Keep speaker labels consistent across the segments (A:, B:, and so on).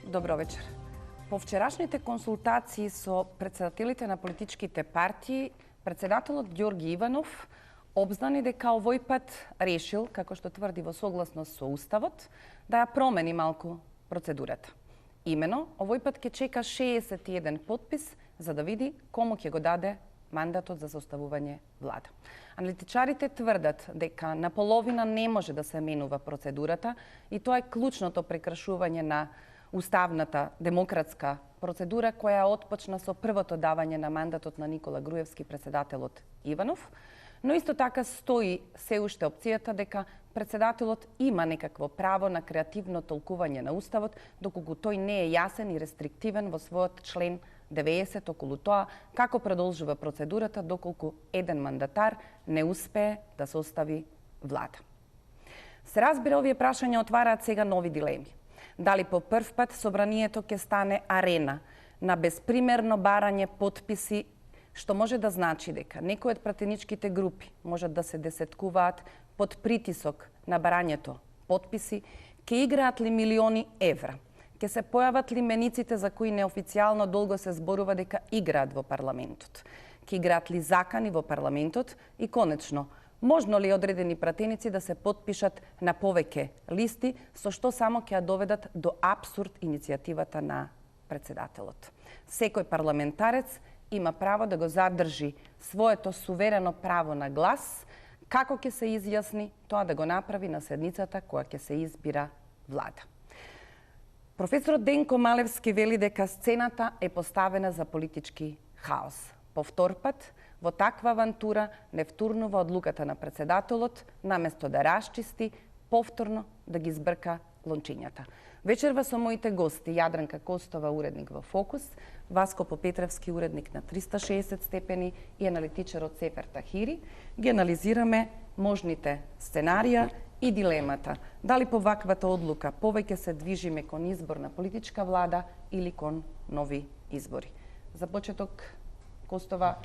A: Добро вечер. По вчерашните консултации со председателите на политичките партии, председателот Ѓорги Иванов обзнани дека овој пат решил, како што тврди во согласност со Уставот, да ја промени малку процедурата. Имено, овој пат ќе чека 61 подпис за да види кому ќе го даде мандатот за составување влада. Аналитичарите тврдат дека наполовина не може да се менува процедурата и тоа е клучното прекршување на уставната демократска процедура која отпочна со првото давање на мандатот на Никола Груевски, председателот Иванов, но исто така стои се уште опцијата дека председателот има некакво право на креативно толкување на Уставот, доколку тој не е јасен и рестриктивен во својот член 90 околу тоа како продолжува процедурата доколку еден мандатар не успее да состави влада. Се разбира, овие прашања отвараат сега нови дилеми. Дали по прв пат собранието ќе стане арена на безпримерно барање потписи, што може да значи дека некои од пратеничките групи можат да се десеткуваат под притисок на барањето потписи, ќе играат ли милиони евра, ќе се појават ли мениците за кои неофицијално долго се зборува дека играат во парламентот, ќе играат ли закани во парламентот и конечно, можно ли одредени пратеници да се потпишат на повеќе листи, со што само ќе ја доведат до апсурд иницијативата на председателот. Секој парламентарец има право да го задржи своето суверено право на глас, како ќе се изјасни тоа да го направи на седницата која ќе се избира влада. Професорот Денко Малевски вели дека сцената е поставена за политички хаос. По втор пат, во таква авантура не втурнува одлуката на председателот, наместо да расчисти, повторно да ги збрка лончињата. Вечерва со моите гости Јадранка Костова, уредник во Фокус, Васко Попетревски, уредник на 360 степени и аналитичарот Сефер Тахири, ги анализираме можните сценарија и дилемата. Дали по ваквата одлука повеќе се движиме кон избор на политичка влада или кон нови избори? За почеток, Костова,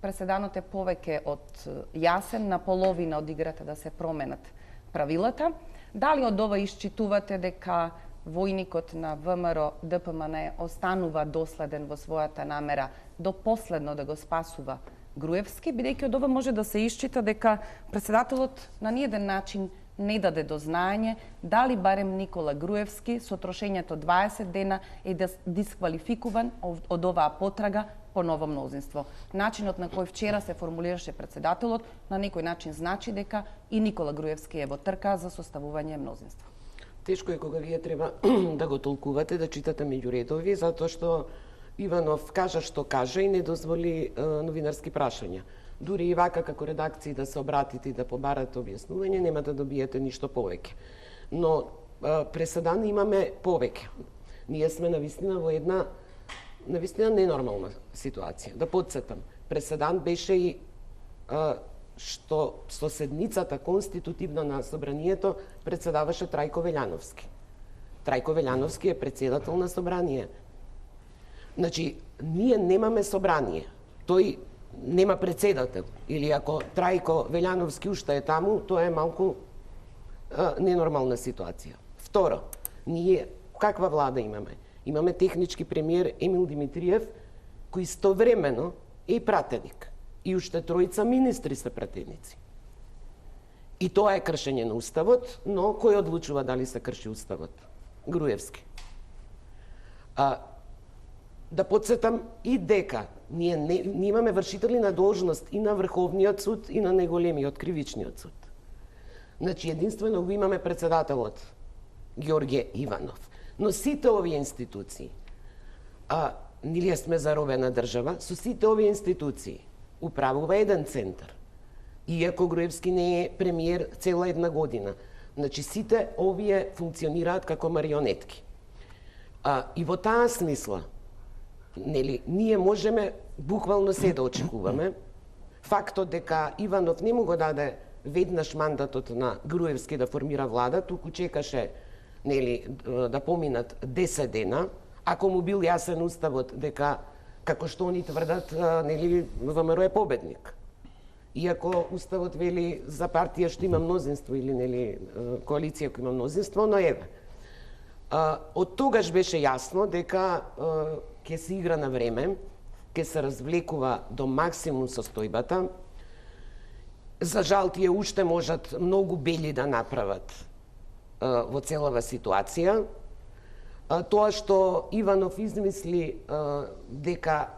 A: преседанот е повеќе од јасен, на половина од играта да се променат правилата. Дали од ова исчитувате дека војникот на ВМРО ДПМН останува доследен во својата намера до последно да го спасува Груевски, бидејќи од ова може да се исчита дека председателот на ниеден начин не даде до знаење дали барем Никола Груевски со трошењето 20 дена е дисквалификуван од оваа потрага по ново мнозинство. Начинот на кој вчера се формулираше председателот на некој начин значи дека и Никола Груевски е во трка за составување мнозинство.
B: Тешко е кога вие треба да го толкувате, да читате меѓу редови, затоа што Иванов кажа што кажа и не дозволи новинарски прашања. Дури и вака како редакција да се обратите и да побарате објаснување, нема да добиете ништо повеќе. Но преседан имаме повеќе. Ние сме навистина во една ненормална ситуација. Да подсетам, преседан беше и што со седницата конститутивна на собранието председаваше Трајко Велјановски. Трајко Велјановски е председател на собрание. Значи, ние немаме собрание. Тој нема председател. Или ако Трајко Велјановски уште е таму, тоа е малку ненормална ситуација. Второ, ние каква влада имаме? Имаме технички премиер Емил Димитриев, кој истовремено е пратеник. И уште тројца министри се пратеници. И тоа е кршење на Уставот, но кој одлучува дали се крши Уставот? Груевски. Да подсетам и дека ние имаме вршители на должност и на Врховниот суд и на најголемиот кривичниот суд. Значи, единствено го имаме председателот Ѓорѓе Иванов. Но сите овие институции, ние сме заробена држава, со сите овие институции управува еден центар. Иако Груевски не е премиер цела една година. Значи, сите овие функционираат како марионетки. И во таа смисла, ние можеме буквално се да очекуваме. Фактот дека Иванов не му го даде веднаш мандатот на Груевски да формира влада, туку чекаше да поминат 10 дена, ако му бил јасен Уставот дека, како што они тврдат, ВМРО е победник. Иако Уставот вели за партија што има мнозинство или коалиција која има мнозинство, но еве. Од тогаш беше јасно дека ќе се игра на време, ќе се развлекува до максимум состојбата. За жал, тие уште можат многу бели да направат во целава ситуација. Тоа што Иванов измисли дека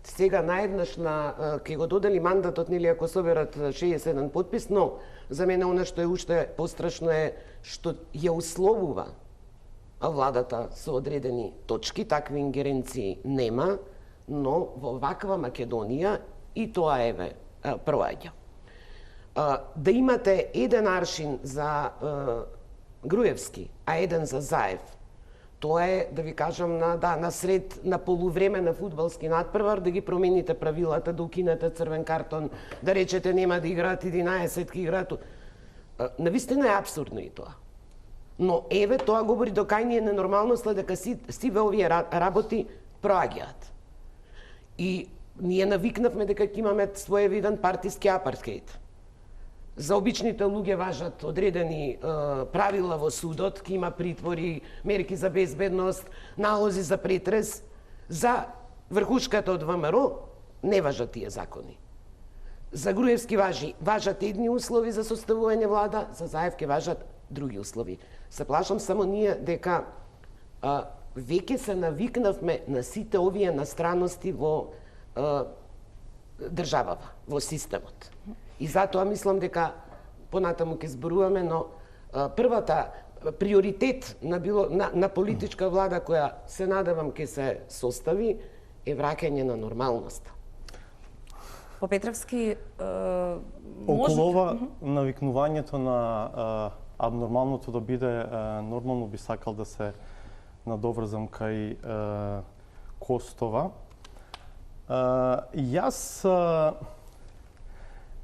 B: сега наеднаш ќе го додели мандатот, нели, ако соберат 61 подпис, но за мене она што е уште пострашно е што ја условува владата со одредени точки, такви ингеренции нема, но во ваква Македонија и тоа еве проаѓа. Да имате еден аршин за Груевски, а еден за Заев, тоа е, да ви кажам, на сред на полувреме на фудбалски надпревар, да ги промените правилата, да укинете црвен картон, да речете нема да играат 11, ки играат. Навистина е апсурдно и тоа. Но еве тоа говори до кај ни е ненормалноста дека сиве овие работи проаѓаат. И ние навикнавме дека ќе имаме своевиден партиски апартхејд. За обичните луѓе важат одредени правила во судот, ќе има притвори, мерки за безбедност, налози за претрес. За врхушката од ВМРО не важат тие закони. За Груевски важат едни услови за составување влада, за Заев ќе важат други услови. Се плашам само ние дека веќе се навикнавме на сите овие настранности во државава, во системот. И затоа мислам дека понатаму ќе зборуваме, но првата приоритет на политичка влада која се надевам ќе се состави е враќање на нормалноста.
A: По Петровски
C: околу ова навикнувањето на абнормалното да биде нормално, би сакал да се надоврзам кај Костова. Јас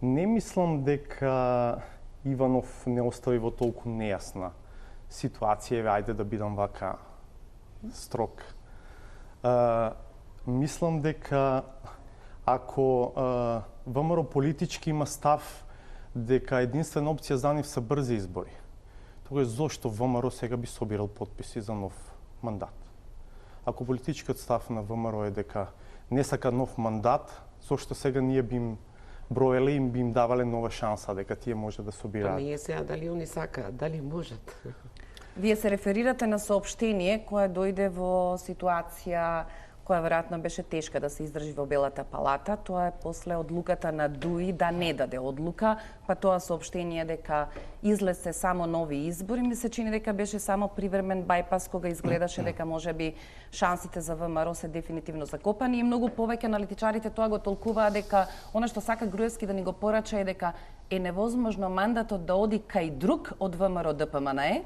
C: не мислам дека Иванов не остави во толку нејасна ситуација, ајде да бидам вака строг. Мислам дека ако ВМРО политички има став дека единствена опција за нив се брзи избори, тогаш зошто ВМРО сега би собирал подписи за нов мандат? Ако политичкиот став на ВМРО е дека не сака нов мандат, зошто сега ние би им броеле и би им давале нова шанса дека тие може да собираат?
B: Па не е сега дали они сакаат, дали можат.
A: Вие се реферирате на соопштение кое дојде во ситуација која веројатно беше тешка да се издржи во Белата палата. Тоа е после одлуката на ДУИ да не даде одлука, па тоа соопштение дека излезе само нови избори, ми се чини дека беше само привремен бајпас кога изгледаше дека можеби шансите за ВМРО се дефинитивно закопани и многу повеќе аналитичарите тоа го толкуваат дека она што сака Груевски да ни го порача е дека е невозможно мандатот да оди кај друг од ВМРО ДПМНЕ,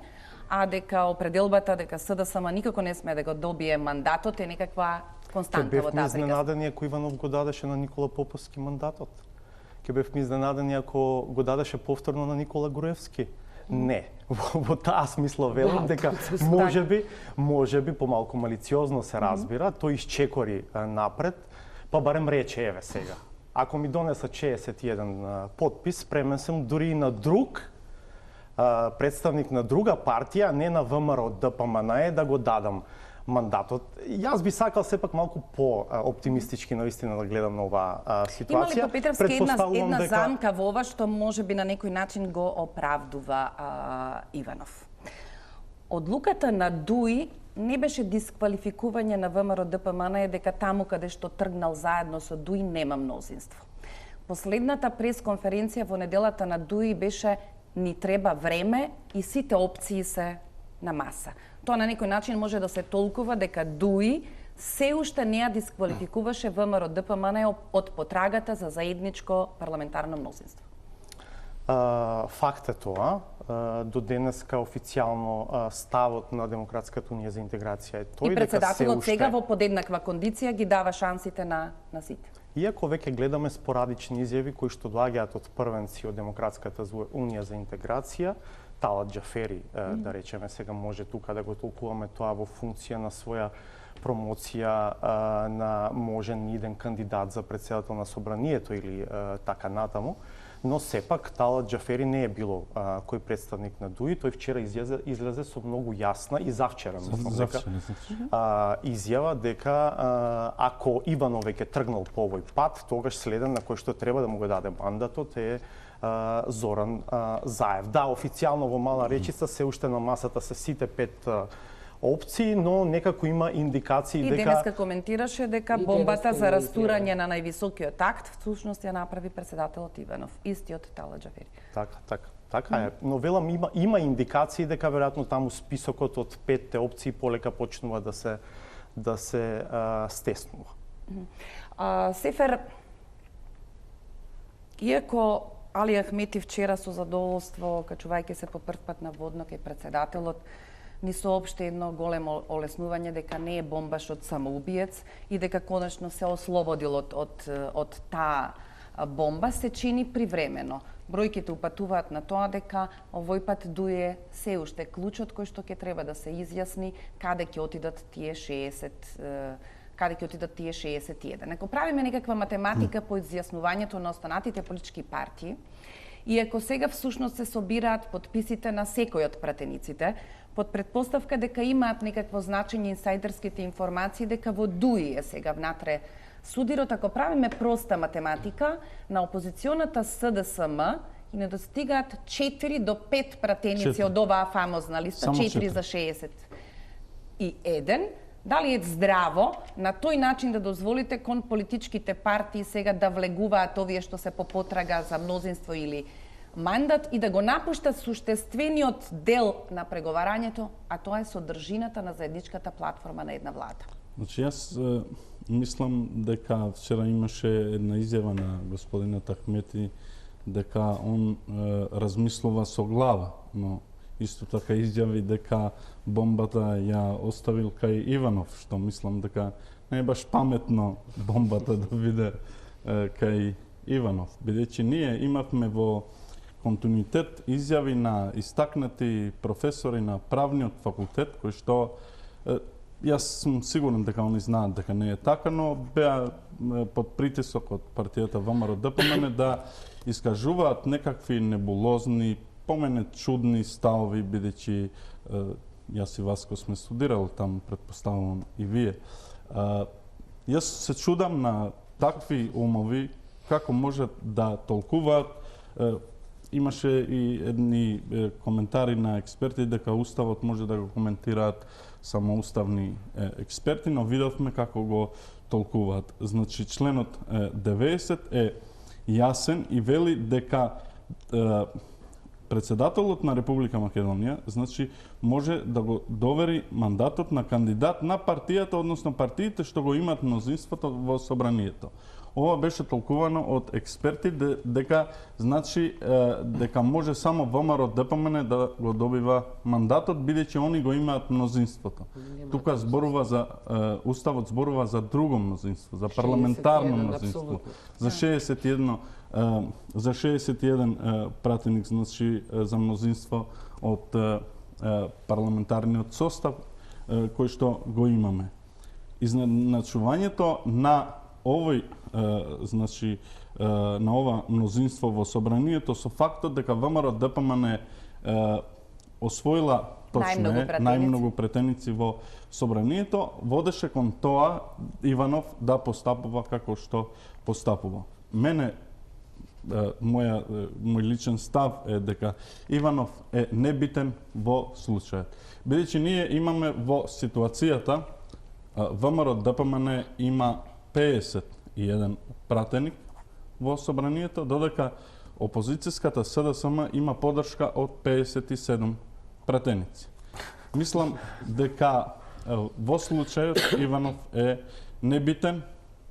A: а дека определбата дека СДСМ никако не сме да го добие мандатот е некаква константа во таа приказ.
C: Ќе бевме изненадени ако Иванов го дадеше на Никола Поповски мандатот. Ќе бевме изненадени ако го дадеше повторно на Никола Груевски. Не. Во таа смисла велам дека можеби помалку малициозно се разбира, тој исчекори напред, па барем рече еве сега. Ако ми донесат 61 подпис, спремен сум дури и на друг представник на друга партија, не на ВМРО ДПМНЕ, да го дадам мандатот. Јас би сакал сепак малку по-оптимистички наистина да гледам на оваа ситуација.
A: Има ли по Петровски една замка во ова што можеби на некој начин го оправдува Иванов? Одлуката на ДУИ не беше дисквалификување на ВМРО ДПМНЕ дека таму каде што тргнал заедно со ДУИ нема мнозинство. Последната пресконференција во неделата на ДУИ беше ни треба време и сите опции се на маса. Тоа на некој начин може да се толкува дека ДУИ се уште не ја дисквалификуваше ВМРО ДПМНЕ од потрагата за заедничко парламентарно мнозинство.
C: Факт е тоа. До денеска официјално ставот на Демократската унија за интеграција е тој дека се уште... И
A: председателот сега во подеднаква кондиција ги дава шансите на сите.
C: Иако веќе гледаме спорадични изјави кои што доаѓаат од првенци од Демократската унија за интеграција, Талат Џафери, да речеме, сега може тука да го толкуваме тоа во функција на своја промоција на можен иден кандидат за председател на собранието или така натаму. Но сепак Талат Џафери не е било кој представник на ДУИ. Тој вчера излезе со многу јасна и завчера, изјава дека ако Иванов веќе тргнал по овој пат, тогаш следен на кој што треба да му го даде мандатот е Зоран Заев. Да, официјално во мала речица се уште на масата се сите 5 опции, но некако има индикации дека...
A: И денеска коментираше дека бомбата за растурање на највисокиот акт всушност ја направи председателот Иванов, истиот Талат Џафери.
C: Така е. Но велам има индикации дека веројатно таму списокот од 5 опции полека почнува да се стеснува.
A: Сефер, иако Али Ахмети вчера со задоволство, качувајќи се по прв пат на водно кај председателот, ни соопшти едно големо олеснување дека не е бомбашот самоубиец и дека конечно се ослободил од таа бомба, се чини привремено. Бројките упатуваат на тоа дека овој пат ДУИ се уште клучот кој што ќе треба да се изјасни каде ќе отидат тие 61. Ако правиме некаква математика по изјаснувањето на останатите политички партии, и ако сега всушност се собираат подписите на секој од пратениците, под предпоставка дека имаат некакво значење инсайдерските информации, дека во ДУИ е сега внатре судирот, ако правиме проста математика, на опозиционата СДСМ и не достигаат 4 до 5 пратеници од оваа фамозна листа, 4 за 61, дали е здраво на тој начин да дозволите кон политичките партии сега да влегуваат овие што се по потрага за мнозинство или мандат и да го напуштат суштествениот дел на преговарањето, а тоа е содржината на заедничката платформа на една влада?
D: Значи, јас мислам дека вчера имаше една изјава на господинот Ахмети дека он размислува со глава, но исто така изјави дека бомбата ја оставил кај Иванов, што мислам дека не е баш паметно бомбата да биде кај Иванов, бидејќи ние имавме во континуитет изјави на истакнати професори на правниот факултет, кои што јас сум сигурен дека они знаат дека не е така, но беа под притисок од партијата ВМРО-ДПМН да искажуваат некакви небулозни, по мене чудни ставови, бидејќи јас и Васко сме студирали там, предпоставувам и вие. Јас се чудам на такви умови, како можат да толкуваат. Имаше и едни коментари на експерти дека Уставот може да го коментираат само уставни експерти, но видовме како го толкуваат. Значи, членот 90 е јасен и вели дека председателот на Република Македонија, значи, може да го довери мандатот на кандидат на партијата, односно партиите што го имаат мнозинството во собранието. Ова беше толкувано од експерти дека значи дека може само ВМРО-ДПМН да го добива мандатот, бидејќи они го имаат мнозинството. Тука зборува за Уставот зборува за друго мнозинство, за парламентарно мнозинство, за 61 пратеник, значи за мнозинство од парламентарниот состав кој што го имаме. Изначувањето на овој значи на ова мнозинство во собранието со фактот дека ВМРО-ДПМН освоила точно најмногу претеници во собранието, водеше кон тоа Иванов да постапува како што постапува. Мене мој личен став е дека Иванов е небитен во случајот. Бидејќи ние имаме во ситуацијата ВМРО-ДПМН има 51 пратеник во собранието, додека опозицијската СДСМ има поддршка од 57 пратеници. Мислам дека во случајот Иванов е небитен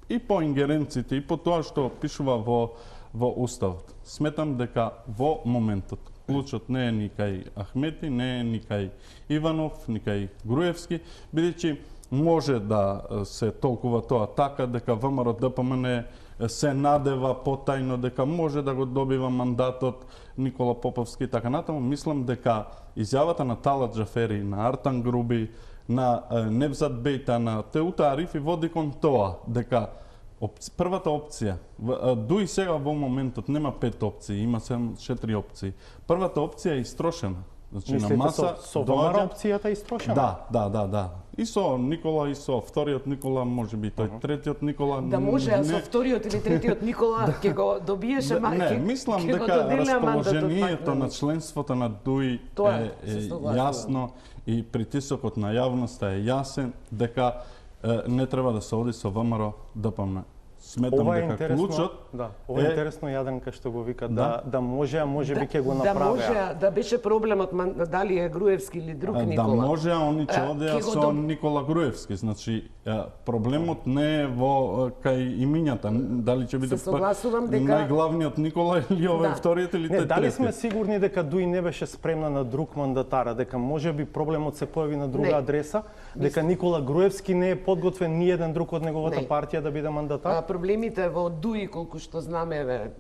D: и по ингеренциите и по тоа што пишува во Уставот. Сметам дека во моментот клучот не е ни кај Ахмети, не е ни кај Иванов, ни кај Груевски, бидејќи може да се толкува тоа така дека ВМРО-ДПМН се надева потајно дека може да го добива мандатот Никола Поповски и така натаму. Мислам дека изјавата на Талат Џафери, на Артан Груби, на Невзат Бејта, на Теута Арифи води кон тоа дека Првата опција, дуи сега во моментот нема 5 опции, има само 4 опции. Првата опција е истрошена. Значи
C: Мислите,
D: на маса
C: со ВМРО опцијата е истрошена?
D: Да. И со Никола, и со вториот Никола, може би тој третиот Никола.
B: Да може, а со вториот или третиот Никола ќе го добиеше
D: Не, мислам дека расположението на членството на ДУИ е јасно и притисокот на јавноста е јасен дека не треба да се оди со ВМРО ДПМН. Сметам дека клучот
C: ова е интересно Јадрнка што го вика да може, а може би ќе го направи.
B: Да може, да беше проблемот дали е Груевски или друг Никола.
D: Да може, а они ќе одеа со Никола Груевски. Значи проблемот не е во кај имињата, дали ќе биде најглавниот Никола или овој вториот или третиот.
C: Дали сме сигурни дека ДУИ не беше спремна на друг мандатар, дека може би проблемот се појави на друга адреса, дека Никола Груевски не е подготвен ни еден друг од неговата партија да биде мандатар?
B: Проблемите во ДУИ, колку што знаме,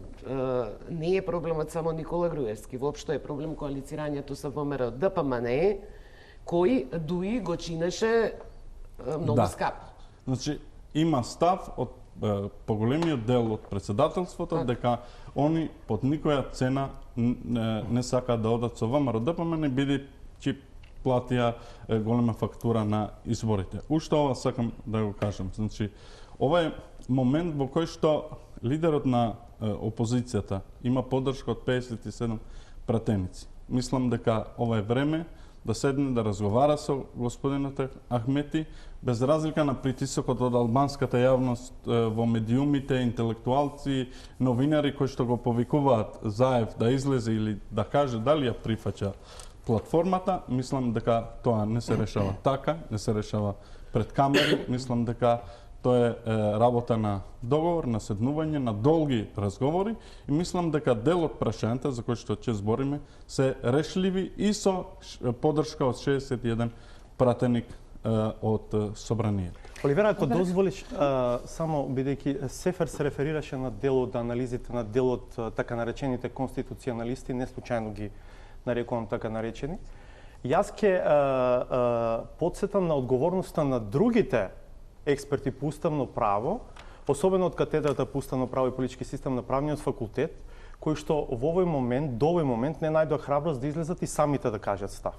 B: не е проблемот само Никола Груевски. Воопшто е проблем коалицирањето со ВМРО ДПМН, кој ДУИ го чинеше многу скапо.
D: Значи, има став од поголемиот дел од председателството дека они под никоја цена не сакаат да одат со ВМРО ДПМН, бидејќи платија голема фактура на изборите. Уште ова сакам да го кажам. Значи, ова е момент во кој што лидерот на опозицијата има поддршка од 57 пратеници. Мислам дека ова е време да седне да разговара со господинот Ахмети, без разлика на притисокот од албанската јавност во медиумите, интелектуалци, новинари кои што го повикуваат Заев да излезе или да каже дали ја прифаќа платформата. Мислам дека тоа не се решава така, не се решава пред камери. Мислам дека тоа е работа на договор, на седнување, на долги разговори и мислам дека дел од прашањата за кои што ќе збориме се решливи и со поддршка од 61 пратеник од собранието.
C: Оливера, ако дозволиш, само бидејќи Сефер се реферираше на дел од анализите на дел од така наречените конституционалисти, не случајно ги нарекувам така наречени. Јас ќе потсетам на одговорноста на другите експерти по уставно право, особено од катедрата по уставно право и политички систем на правниот факултет, кои што во овој момент, до овој момент не најдоа храброст да излезат и самите да кажат став.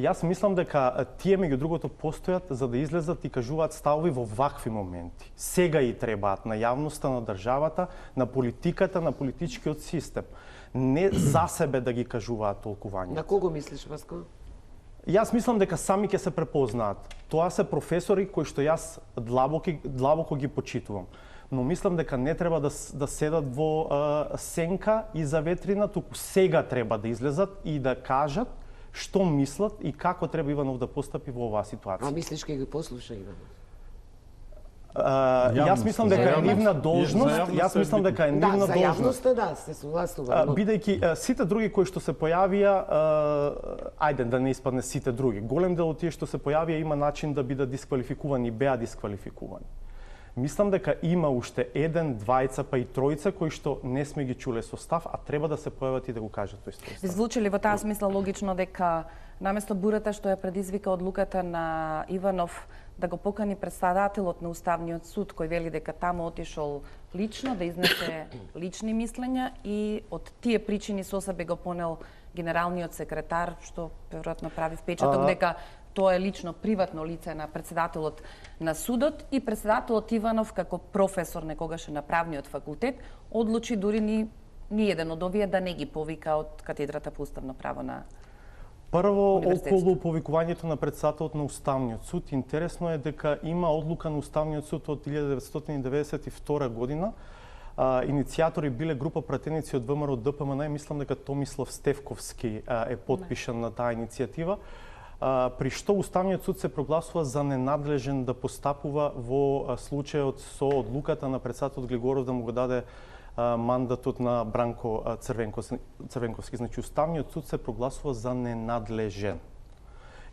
C: Јас мислам дека тие меѓу другото постојат за да излезат и кажуваат ставови во вакви моменти. Сега и требаат на јавноста, на државата, на политиката, на политичкиот систем. Не за себе да ги кажуваат толкувањата.
B: На кого мислиш, Васко?
C: Јас мислам дека сами ќе се препознаат. Тоа се професори кои што јас длабоко ги почитувам. Но мислам дека не треба да седат во сенка и за ветрина, туку сега треба да излезат и да кажат што мислат и како треба Иванов да постапи во оваа ситуација.
B: А мислиш ке ги послуша Иванов?
C: Јас мислам дека е нивна должност, јас мислам дека е нивна должност.
B: За јавноста да, се согласувам.
C: Бидејќи сите други кои што се појавија, ајде да не испадне сите други. Голем дел од тие што се појавија има начин да бидат дисквалификувани, беа дисквалификувани. Мислам дека има уште еден, двајца па и тројца кои што не сме ги чуле со став, а треба да се појават и да го кажат тој став.
A: Звучи ли во таа смисла логично дека наместо бурата што ја предизвика одлуката на Иванов да го покани председателот на Уставниот суд, кој вели дека таму отишол лично да изнесе лични мислења и од тие причини со себе го понел генералниот секретар, што веројатно прави впечаток дека тоа е лично приватно лице на председателот на судот и председателот Иванов како професор некогаш на правниот факултет одлучи дури ни еден од овие да не ги повика од катедрата по уставно право на
C: Прво, околу повикувањето на председателот на Уставниот суд, интересно е дека има одлука на Уставниот суд од 1992 година. Иницијатори биле група пратеници од ВМРО ДПМН и мислам дека Томислав Стевковски е подпишан на таа иницијатива, при што Уставниот суд се прогласува за ненадлежен да постапува во случајот со одлуката на председателот Глигоров да му го даде мандатот на Бранко Црвенковски. Значи, Уставниот суд се прогласува за ненадлежен.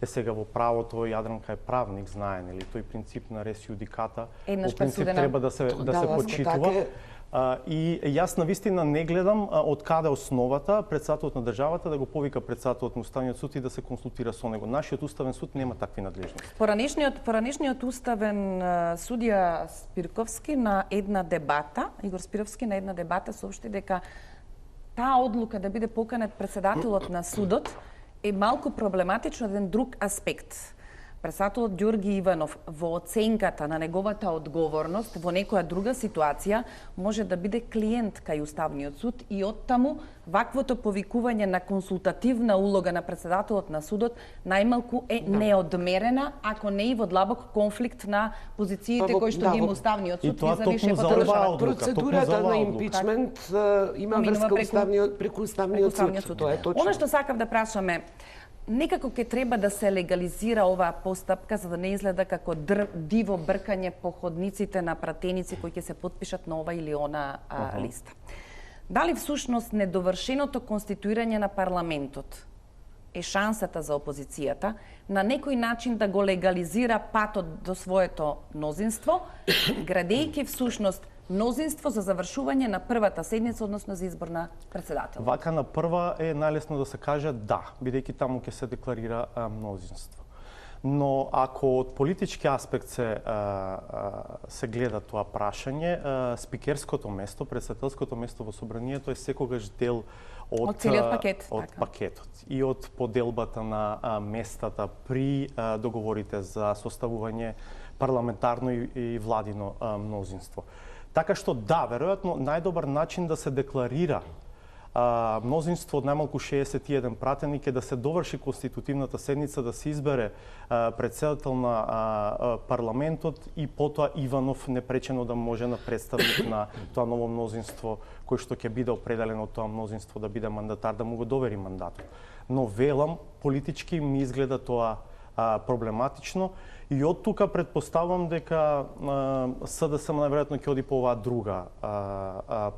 C: Сега во правото Јадрнка е правник, знае, нели, тој принцип на рес јудиката, во принцип треба да се почитува. И јас навистина не гледам од каде основата председателот на државата да го повика председателот на Уставниот суд и да се консултира со него. Нашиот Уставен суд нема такви надлежности.
A: Поранешниот уставен судија Спирковски на една дебата, Игор Спировски на една дебата соопшти дека таа одлука да биде поканет председателот на судот е малку проблематично еден друг аспект. Председателот Ѓорги Иванов во оценката на неговата одговорност во некоја друга ситуација може да биде клиент кај Уставниот суд и оттаму ваквото повикување на консултативна улога на председателот на судот најмалку е неодмерена, ако не и во длабок конфликт на позициите кои што ги има Уставниот суд
C: визави шефот на
B: процедурата на импичмент има врска преку Уставниот суд. Тоа е точно.
A: Она што сакав да прашаме, некако ќе треба да се легализира оваа постапка за да не изгледа како диво бркање по ходниците на пратеници кои ќе се потпишат на ова или она листа. Дали всушност недовршеното конституирање на парламентот е шансата за опозицијата на некој начин да го легализира патот до своето мнозинство, градејќи всушност мнозинство за завршување на првата седница, односно за избор на председател?
C: Вака на прва е најлесно да се каже да, бидејќи таму ќе се декларира мнозинство. Но ако од политички аспект се гледа тоа прашање, спикерското место, председателското место во собранието е секогаш дел од
A: целиот пакет,
C: од пакетот и од поделбата на местата при договорите за составување парламентарно и владино мнозинство. Така што да, веројатно најдобар начин да се декларира мнозинство од најмалку 61 пратеник е да се доврши конститутивната седница, да се избере председател на парламентот и потоа Иванов непречено да може на представник на тоа ново мнозинство кој што ќе биде определено од тоа мнозинство да биде мандатар, да му го довери мандатот. Но велам, политички ми изгледа тоа проблематично и од тука предпоставам дека СДСМ најверојатно ќе оди по оваа друга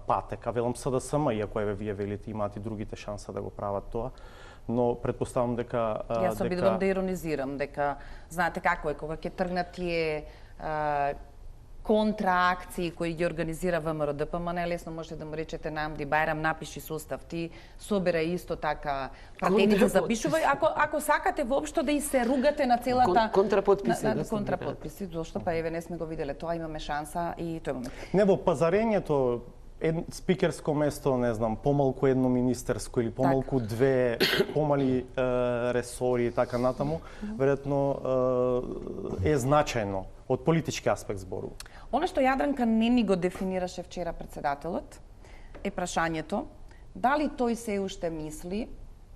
C: патека. Велам СДСМ, иако вие велите имаат и другите шанса да го прават тоа, но предпоставам дека
A: Јас обидувам да иронизирам дека знаете како е кога ќе тргнат тие контраакции кои ги организира ВМРО-ДПМН, лесно можете да му речете на Амди Бајрам, напиши состав, ти собира исто така пратеници, запишувај. Ако сакате воопшто да и се ругате на целата контрапотписи, зошто па еве не сме го виделе тоа, имаме шанса и тој момент.
C: Не, во пазарењето спикерско место, не знам, помалку едно министерско или помалку две помали ресори и така натаму, веројатно е значајно од политички аспект збору.
A: Она што Јадранка не ни го дефинираше вчера председателот е прашањето дали тој се уште мисли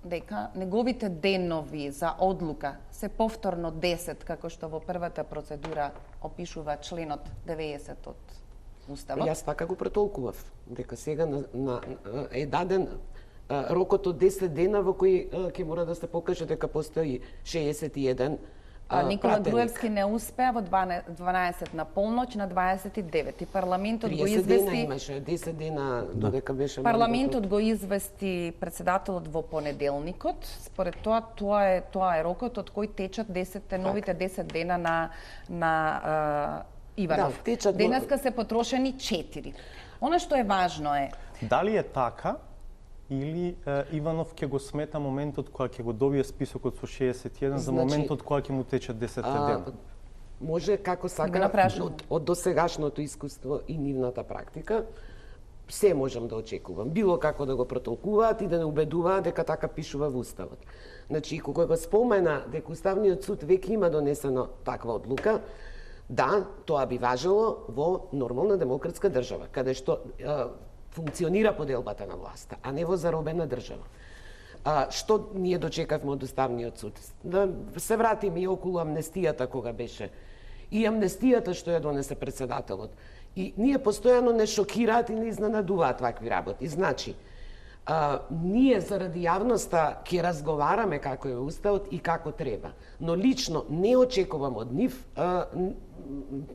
A: дека неговите денови за одлука се повторно 10, како што во првата процедура опишува членот 90 од Уставот.
B: Јас така го протолкував, дека сега е даден рокот од 10 дена во кој ќе мора да се покаже дека постои 61
A: Никола Груевски не успеа во 12 на полноќ на 29. Парламентот го извести.
B: 10 дена додека беше.
A: Парламентот го извести председателот во понеделникот. Според тоа е рокот од кој течат новите 10 дена на Иванов.
B: Да,
A: денеска се потрошени 4. Она што е важно е
C: дали е така или Иванов ќе го смета моментот кога ќе го добие списокот со 61 за моментот кога ќе му течат 10 дена?
B: Може како сака од досегашното искуство и нивната практика, се можам да очекувам. Било како да го протолкуваат и да не убедуваат дека така пишува во Уставот. Значи, кога го спомена дека Уставниот суд веќе има донесено таква одлука, да, тоа би важело во нормална демократска држава, каде што функционира поделбата на власта, а не во заробена држава. Што ние дочекавме од Уставниот суд? Да се вратиме и околу амнестијата кога беше. И амнестијата што ја донесе председателот. И ние постојано не шокираат и не изненадуваат вакви работи. Значи, ние заради јавноста ќе разговараме како е Уставот и како треба. Но лично не очекувам од нив,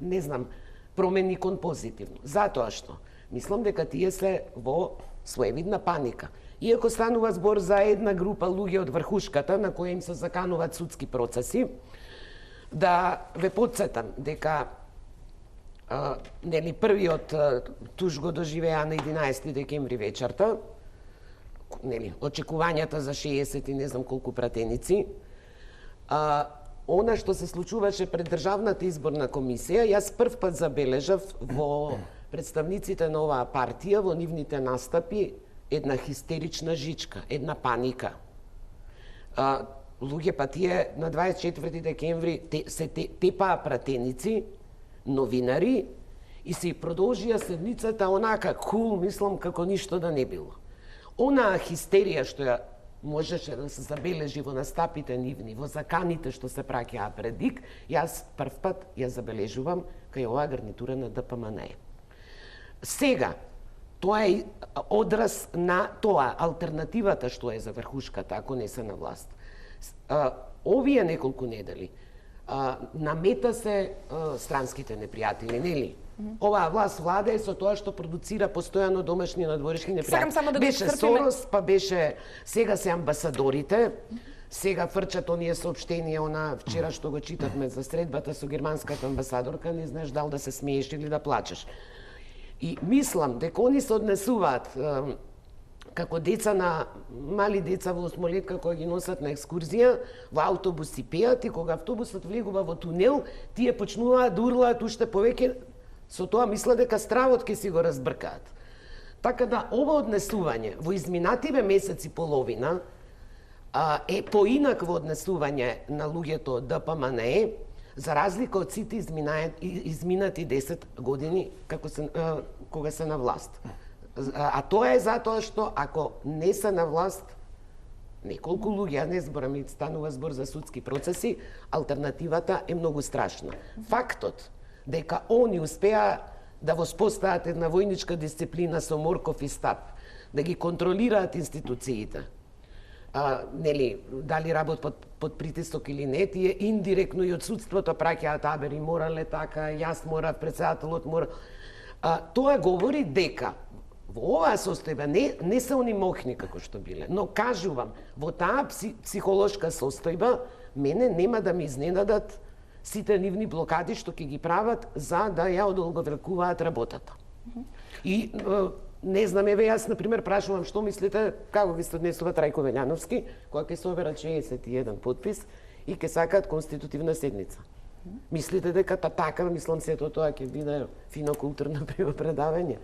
B: не знам, промени кон позитивно. Затоа што мислам дека тие се во своевидна паника. Иако станува збор за една група луѓе од врхушката на кои им се закануваат судски процеси, да ве потсетам дека нели првиот туш го доживеа на 11 декември вечерта, нели очекувањата за 60 и не знам колку пратеници. Она што се случуваше пред Државната изборна комисија, јас прв пат забележав во представниците на оваа партија, во нивните настапи, една хистерична жичка, една паника. Луѓе, па тие на 24 декември се тепаа пратеници, новинари, и се продолжија седмицата онака кул, мислам, како ништо да не било. Онаа хистерија што ја можеше да се забележи во настапите нивни, во заканите што се праќаа пред ДИК, јас прв пат ја забележувам кај оваа гарнитура на ДПМН. Сега, тоа е одраз на тоа, алтернативата што е за врхушката, ако не се на власт. Овие неколку недели намета се странските непријатели, нели? Оваа власт владее со тоа што продуцира постојано домашни и надворешни непријатели. Беше Сорос, па беше, сега се амбасадорите, сега фрчат оние соопштенија, она вчера што го читавме за средбата со германската амбасадорка, не знаеш дали да се смееш или да плачеш. И мислам дека они се однесуваат како деца на мали деца во осмолетка кои ги носат на екскурзија, во автобус и пеат, и кога автобусот влегува во тунел, тие почнуваат да урлаат уште повеќе, со тоа мисла дека стравот ќе си го разбркаат. Така да ова однесување во изминативе месеци половина е поинакво однесување на луѓето од ДПМНЕ, за разлика од сите изминати 10 години кога се на власт. А тоа е затоа што ако не се на власт, неколку луѓе, не зборам, станува збор за судски процеси, алтернативата е многу страшна. Фактот дека они успеа да воспостават една војничка дисциплина со морков и стап, да ги контролираат институциите, нели, дали работат под притисок или не, тие индиректно и од судството праќаат абери, морале така, јас морав, председателот мора. Тоа говори дека во оваа состојба не се они мохни како што биле, но кажувам, во таа психолошка состојба мене нема да ми изненадат сите нивни блокади што ќе ги прават за да ја одолговекуваат работата. И не знам, еве јас на пример прашувам што мислите како ги се однесува Трајко Велјановски кога ќе се оверат 61 подпис и ќе сакаат конститутивна седница. Мислите дека така, мислам сето тоа ќе биде фино културно предавање.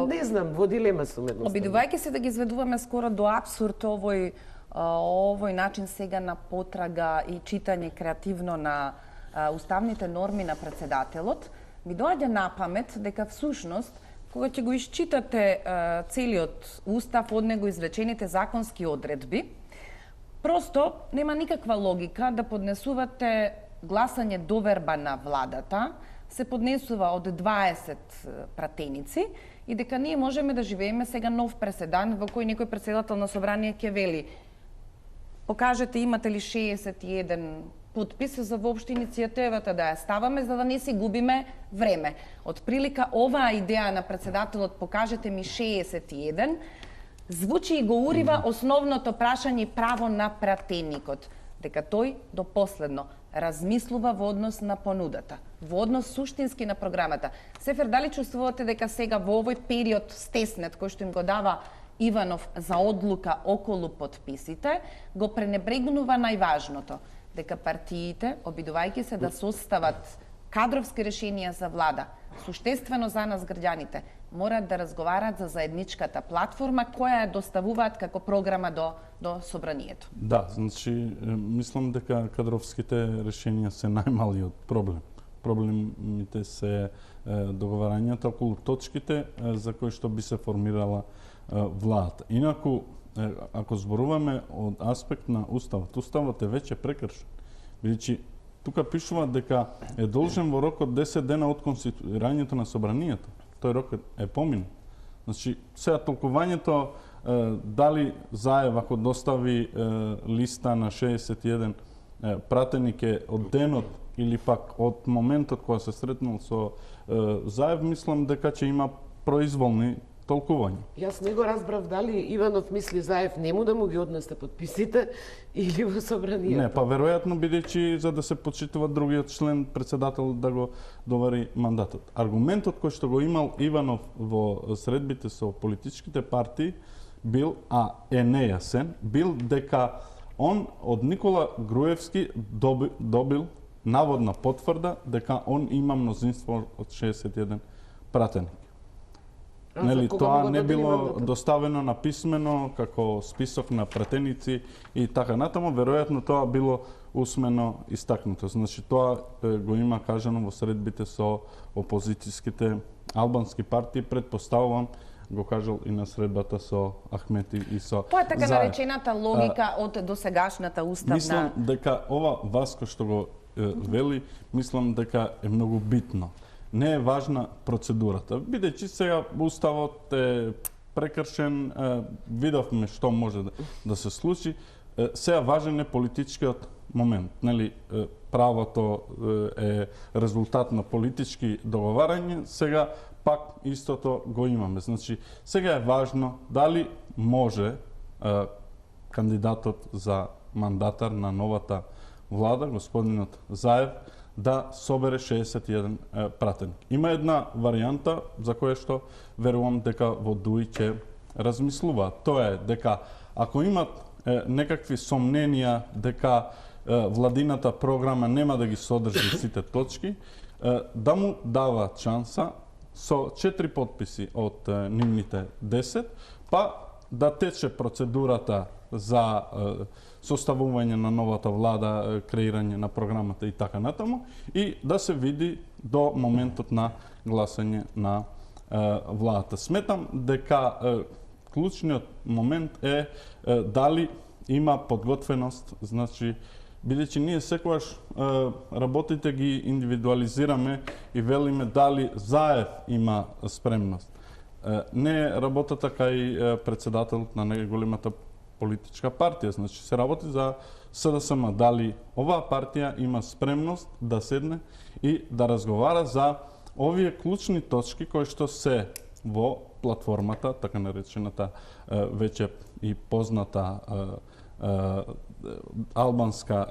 B: Не знам, во дилема сум едноставно.
A: Обидувајќи се да ги изведуваме скоро до апсурд овој начин сега на потрага и читање креативно на уставните норми на председателот, ми доаѓа на памет дека всушност кога ќе го исчитате целиот устав, од него извлечените законски одредби, просто нема никаква логика да поднесувате гласање доверба на владата, се поднесува од 20 пратеници и дека ние можеме да живееме сега нов преседан во кој некој председател на собрание ќе вели: покажете имате ли 61 подпис за воопшто иницијативата да ја ставаме за да не си губиме време. Од прилика оваа идеја на председателот покажете ми 61 звучи и го урива основното прашање и право на пратеникот, дека тој до последно размислува во однос на понудата, во однос суштински на програмата. Сефер, дали чувствувате дека сега во овој период стеснет кој што им го дава Иванов за одлука околу подписите, го пренебрегнува најважното, дека партиите, обидувајќи се да состават кадровски решенија за влада, суштествено за нас граѓаните, морат да разговарат за заедничката платформа која ја доставуваат како програма до собранието.
D: Да, значи мислам дека кадровските решенија се најмалиот проблем. Проблемите се договарањата околу точките за кои што би се формирала владата. Инаку, ако зборуваме од аспект на уставот, уставот е веќе прекршен. Бидејќи тука пишува дека е должен во рок од 10 дена од конституирањето на собранието. Тој рок е поминат. Значи, сега толкувањето дали Заев ако достави листа на 61 пратеник е од денот или пак од моментот кога се сретнал со Заев, мислам дека ќе има произволни толкување.
B: Јас не го разбрав дали Иванов мисли Заев нему да му ги однесе подписите или во собранието.
D: Не, па веројатно бидејќи за да се почитува другиот член председател да го довари мандатот. Аргументот кој што го имал Иванов во средбите со политичките партии бил, а е нејасен, бил дека он од Никола Груевски добил наводна потврда дека он има мнозинство од 61 пратеник. Нели, тоа не било доставено на писмено како список на пратеници и така натаму, веројатно тоа било усмено истакнато. Значи тоа го има кажано во средбите со опозицијските албански партии, предпоставувам го кажал и на средбата со Ахмети и со
A: Тоа е така
D: Заев.
A: наречената логика од досегашната уставна.
D: Мислам дека ова Васко што го вели, мислам дека е многу битно. Не е важна процедурата. Бидејќи сега уставот е прекршен, видовме што може да се случи, сега важен е политичкиот момент. Нели, правото е резултат на политички договарања, сега пак истото го имаме. Значи, сега е важно дали може кандидатот за мандатар на новата влада, господинот Заев, да собере 61 пратеник. Има една варијанта за која што верувам дека во ДУИ ќе размислуваат. Тоа е дека ако имат некакви сомненија дека владината програма нема да ги содржи сите точки, да му дава шанса со 4 подписи од нивните 10, па да тече процедурата за составување на новата влада, креирање на програмата и така натаму, и да се види до моментот на гласање на владата. Сметам дека клучниот момент е дали има подготвеност, значи, бидејќи ние секогаш работите ги индивидуализираме и велиме дали Заев има спремност. Не е работата кај председателот на најголемата политичка партија, значи се работи за СДСМ, дали оваа партија има спремност да седне и да разговара за овие клучни точки кои што се во платформата, така наречената веќе и позната албанска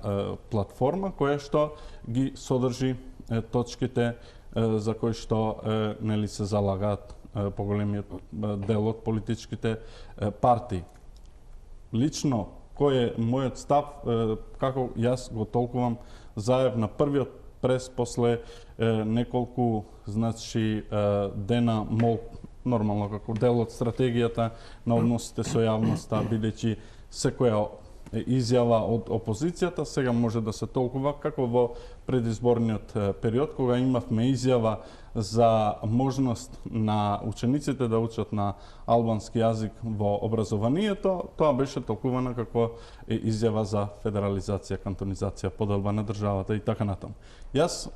D: платформа, која што ги содржи точките за кои што нели се залагаат поголемиот дел од политичките партии. Лично, кој е мојот став, како јас го толкувам Заев на првиот прес после неколку, значи, дена мол, нормално како дел од стратегијата на односите со јавноста, бидејќи секоја изјава од опозицијата сега може да се толкува како во предизборниот период, кога имавме изјава за можност на учениците да учат на албански јазик во образованието, тоа беше толкувано како изјава за федерализација, кантонизација, поделба на државата и така натаму. Јас,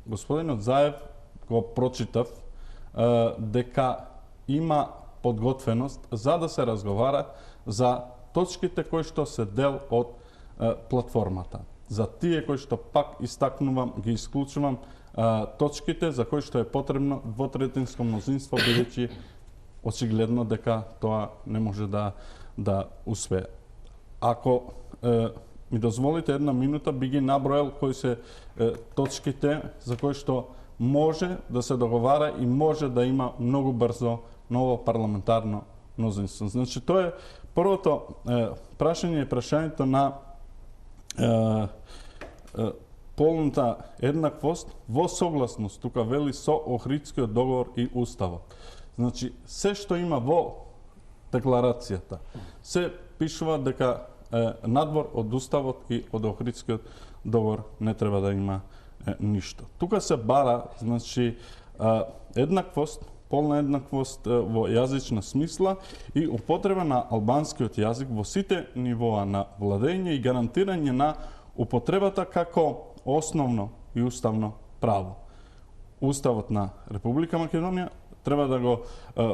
D: господинот Заев, го прочитав дека има подготвеност за да се разговара за точките кои што се дел од платформата. За тие кои што пак истакнувам, ги исклучувам точките за кои што е потребно двотретинско мнозинство, бидејќи очигледно дека тоа не може да успее. Ако ми дозволите една минута, би ги набројал кои се точките за кои што може да се договара и може да има многу брзо ново парламентарно мнозинство. Значи, тоа е првото прашање е прашањето на полната еднаквост во согласност, тука вели, со Охридскиот договор и Уставот. Значи, се што има во декларацијата, се пишува дека надвор од Уставот и од Охридскиот договор не треба да има ништо. Тука се бара, значи, еднаквост, полна еднаквост во јазична смисла и употреба на албанскиот јазик во сите нивоа на владење и гарантирање на употребата како основно и уставно право. Уставот на Република Македонија треба да го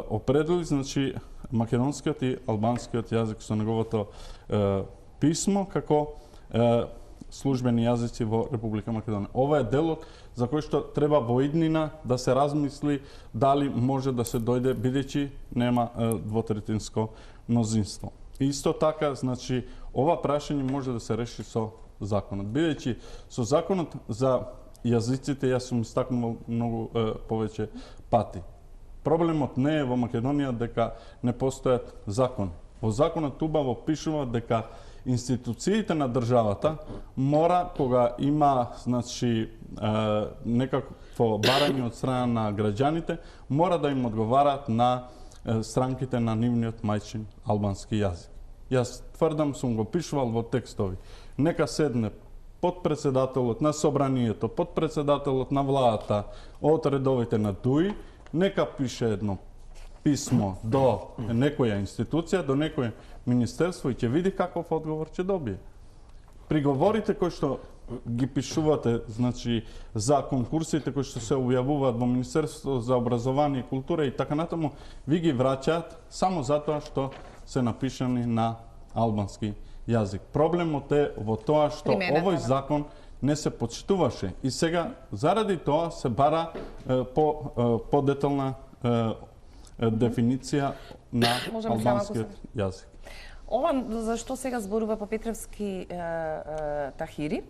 D: определи, значи, македонскиот и албанскиот јазик со неговото писмо како службени јазици во Република Македонија. Ова е делот за кој што треба во иднина да се размисли дали може да се дојде, бидејќи нема двотретинско мнозинство. Исто така, значи, ова прашање може да се реши со законот. Бидејќи со законот за јазиците јас сум истакнувал многу повеќе пати. Проблемот не е во Македонија дека не постојат закони. Во законот убаво пишува дека институциите на државата мора, кога има, значи, некакво барање од страна на граѓаните, мора да им одговарат на странките на нивниот мајчин албански јазик. Јас тврдам, сум го пишувал во текстови. Нека седне подпредседателот на собранието, подпредседателот на владата од редовите на ДУИ, нека пише едно писмо до некоја институција, до некој министерство и ќе види каков одговор ќе добие. Приговорите кои што ги пишувате, значи, за конкурсите кои што се објавуваат во Министерството за образование и култура и така натаму, ви ги враќаат само затоа што се напишани на албански јазик. Проблемот е во тоа што овој закон не се почитуваше и сега заради тоа се бара по-детална дефиниција на албанскиот јазик.
A: Ова за што сега зборува по Петревски Тахири,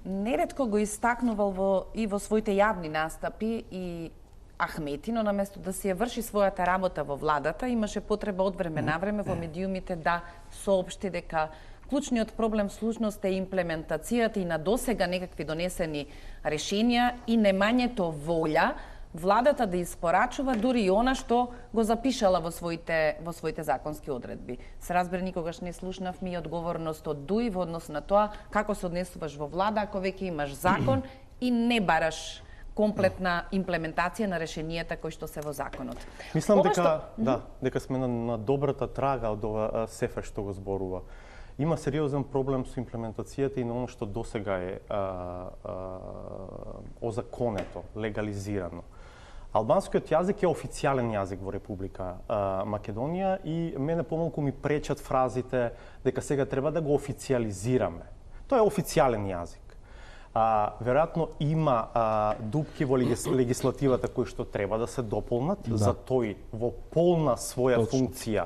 A: неретко го истакнувал и во своите јавни настапи и Ахмети, но наместо да си ја врши својата работа во владата, имаше потреба од време на време во медиумите да соопшти дека клучниот проблем всушност е имплементацијата и на досега некакви донесени решенија и немањето волја владата да испорачува дури и она што го запишала во своите законски одредби. Се разбира, никогаш не слушнавме и одговорност од ДУИ во однос на тоа како се однесуваш во влада ако веќе имаш закон и не бараш комплетна имплементација на решенијата кои што се во законот.
C: Мислам дека сме на добрата трага од ова СЕФЕ што го зборува. Има сериозен проблем со имплементацијата и на оно што досега е озаконето, легализирано. Албанскиот јазик е официјален јазик во Република Македонија и мене помалку ми пречат фразите дека сега треба да го официјализираме. Тоа е официјален јазик. Веројатно има дупки во легислативата кои што треба да се дополнат за тој во полна своја функција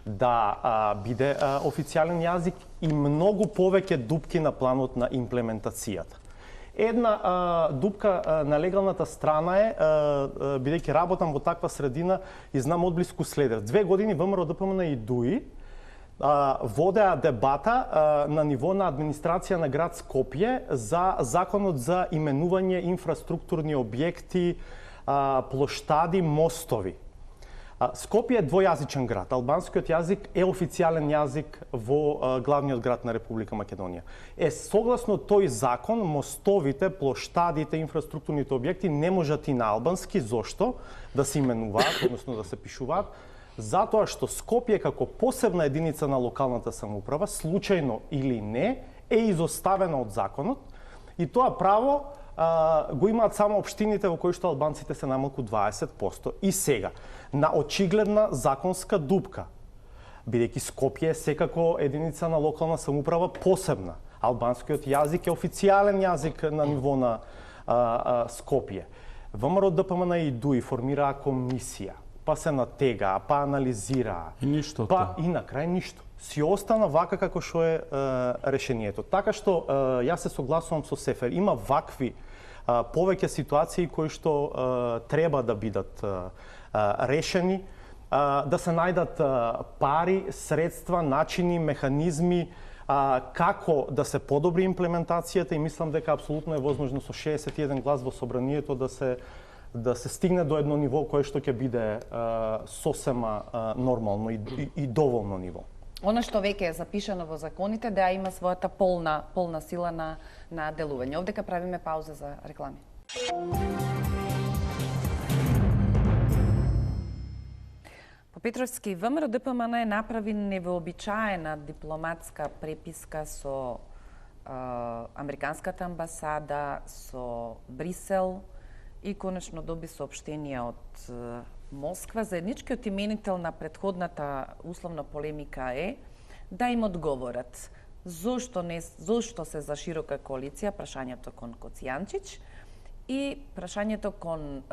C: да биде официјален јазик и многу повеќе дупки на планот на имплементацијата. Една дупка на легалната страна е, бидејќи работам во таква средина и знам одблиску следер. 2 години ВМРО ДПМН и ДУИ водеа дебата на ниво на администрација на град Скопје за законот за именување инфраструктурни објекти, плоштади, мостови. Скопје е двојазичен град. Албанскиот јазик е официјален јазик во главниот град на Република Македонија. Согласно тој закон, мостовите, плоштадите, инфраструктурните објекти не можат и на албански. Зошто? Да се именуваат, односно да се пишуваат. Затоа што Скопје како посебна единица на локалната самоуправа, случајно или не, е изоставено од законот и тоа право го имаат само општините во кои што албанците се најмалку 20%. И сега, на очигледна законска дупка, бидејќи Скопје е секако единица на локална самоуправа посебна. Албанскиот јазик е официјален јазик на ниво на Скопје. ВМРО ДПМН и ДУИ формираа комисија, па се натегаа, па анализираа.
D: И ништо.
C: Па и на крај ништо. Си остана вака како што е решението. Така што јас се согласувам со Сефер. Има вакви повеќе ситуации кои што треба да бидат решени, да се најдат пари, средства, начини, механизми како да се подобри имплементацијата и мислам дека апсолутно е возможно со 61 глас во собранието да се стигне до едно ниво кое што ќе биде сосема нормално и доволно ниво.
A: Она што веќе е запишано во законите да има својата полна сила на делување. Овдека правиме пауза за реклами. По Петровски ВМРО ДПМН направи невообичаена дипломатска преписка со Американската амбасада, со Брисел и конечно доби соопштение од Москва. Заедничкиот именител на претходната условна полемика е да им одговорат зошто се за широка коалиција, прашањето кон Коцијанчич, и прашањето кон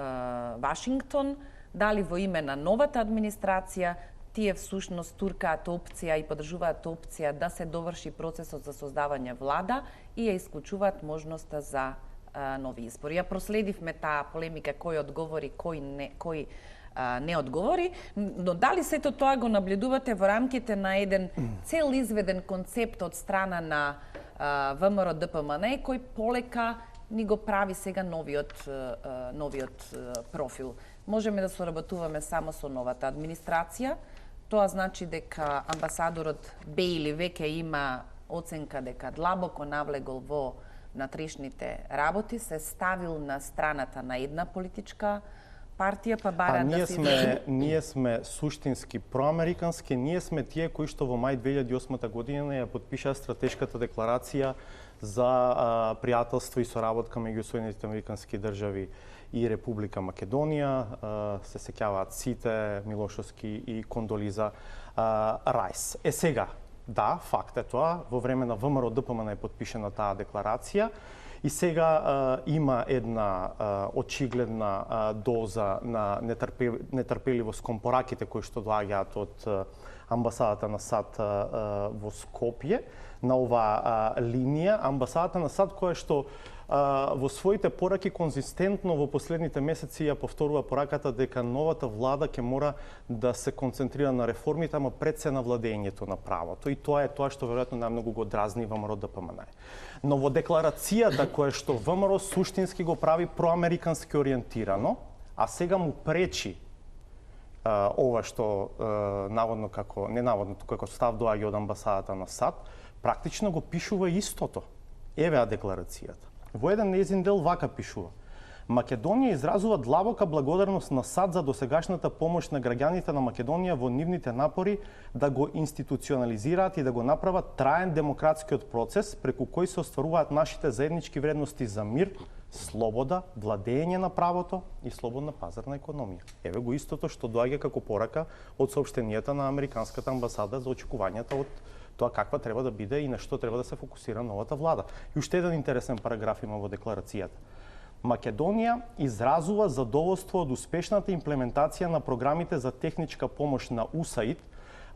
A: Вашингтон, дали во име на новата администрација тие всушност туркаат опција и подржуваат опција да се доврши процесот за создавање влада и ја исклучуваат можноста за нови избори. Ја проследивме таа полемика кој одговори, кој не одговори, но дали сето тоа го наблюдувате во рамките на еден цел изведен концепт од страна на ВМРО ДПМН, кој полека ни го прави сега новиот профил. Можеме да соработуваме само со новата администрација. Тоа значи дека амбасадорот Бејли веќе има оценка дека длабоко навлегол во внатрешните работи, се ставил на страната на една политичка партија, па бара да се...
C: Ние сме суштински проамерикански, ние сме тие кои што во мај 2008 година ја потпишаа стратешката декларација за пријателство и соработка меѓу Соединетите американски држави и Република Македонија, се сеќаваат сите, Милошовски и Кондолиза Рајс. Сега, да, факт е тоа, во време на ВМРО ДПМН е потпишена таа декларација и сега има една очигледна доза на нетрпеливост кон пораките кои што доаѓаат од амбасадата на САД во Скопје на оваа линија. Амбасадата на САД која што во своите пораки конзистентно во последните месеци ја повторува пораката дека новата влада ќе мора да се концентрира на реформите, ама пред се на владењето на правото. И тоа е тоа што веројатно најмногу го дразни ВМРО ДПМН. Но во декларацијата која што ВМРО суштински го прави проамерикански ориентирано, а сега му пречи ова што наводно како како став доаѓа од амбасадата на САД, практично го пишува истото. Еве декларацијата. Во еден нејзин дел вака пишува: Македонија изразува длабока благодарност на САД за досегашната помош на граѓаните на Македонија во нивните напори да го институционализираат и да го направат траен демократскиот процес преку кој се остваруваат нашите заеднички вредности за мир, слобода, владење на правото и слободна пазарна економија. Еве го истото што доаѓа како порака од соопштенијата на американската амбасада за очекувањата од тоа каква треба да биде и на што треба да се фокусира новата влада. И уште еден интересен параграф има во декларацијата. Македонија изразува задоволство од успешната имплементација на програмите за техничка помош на УСАИД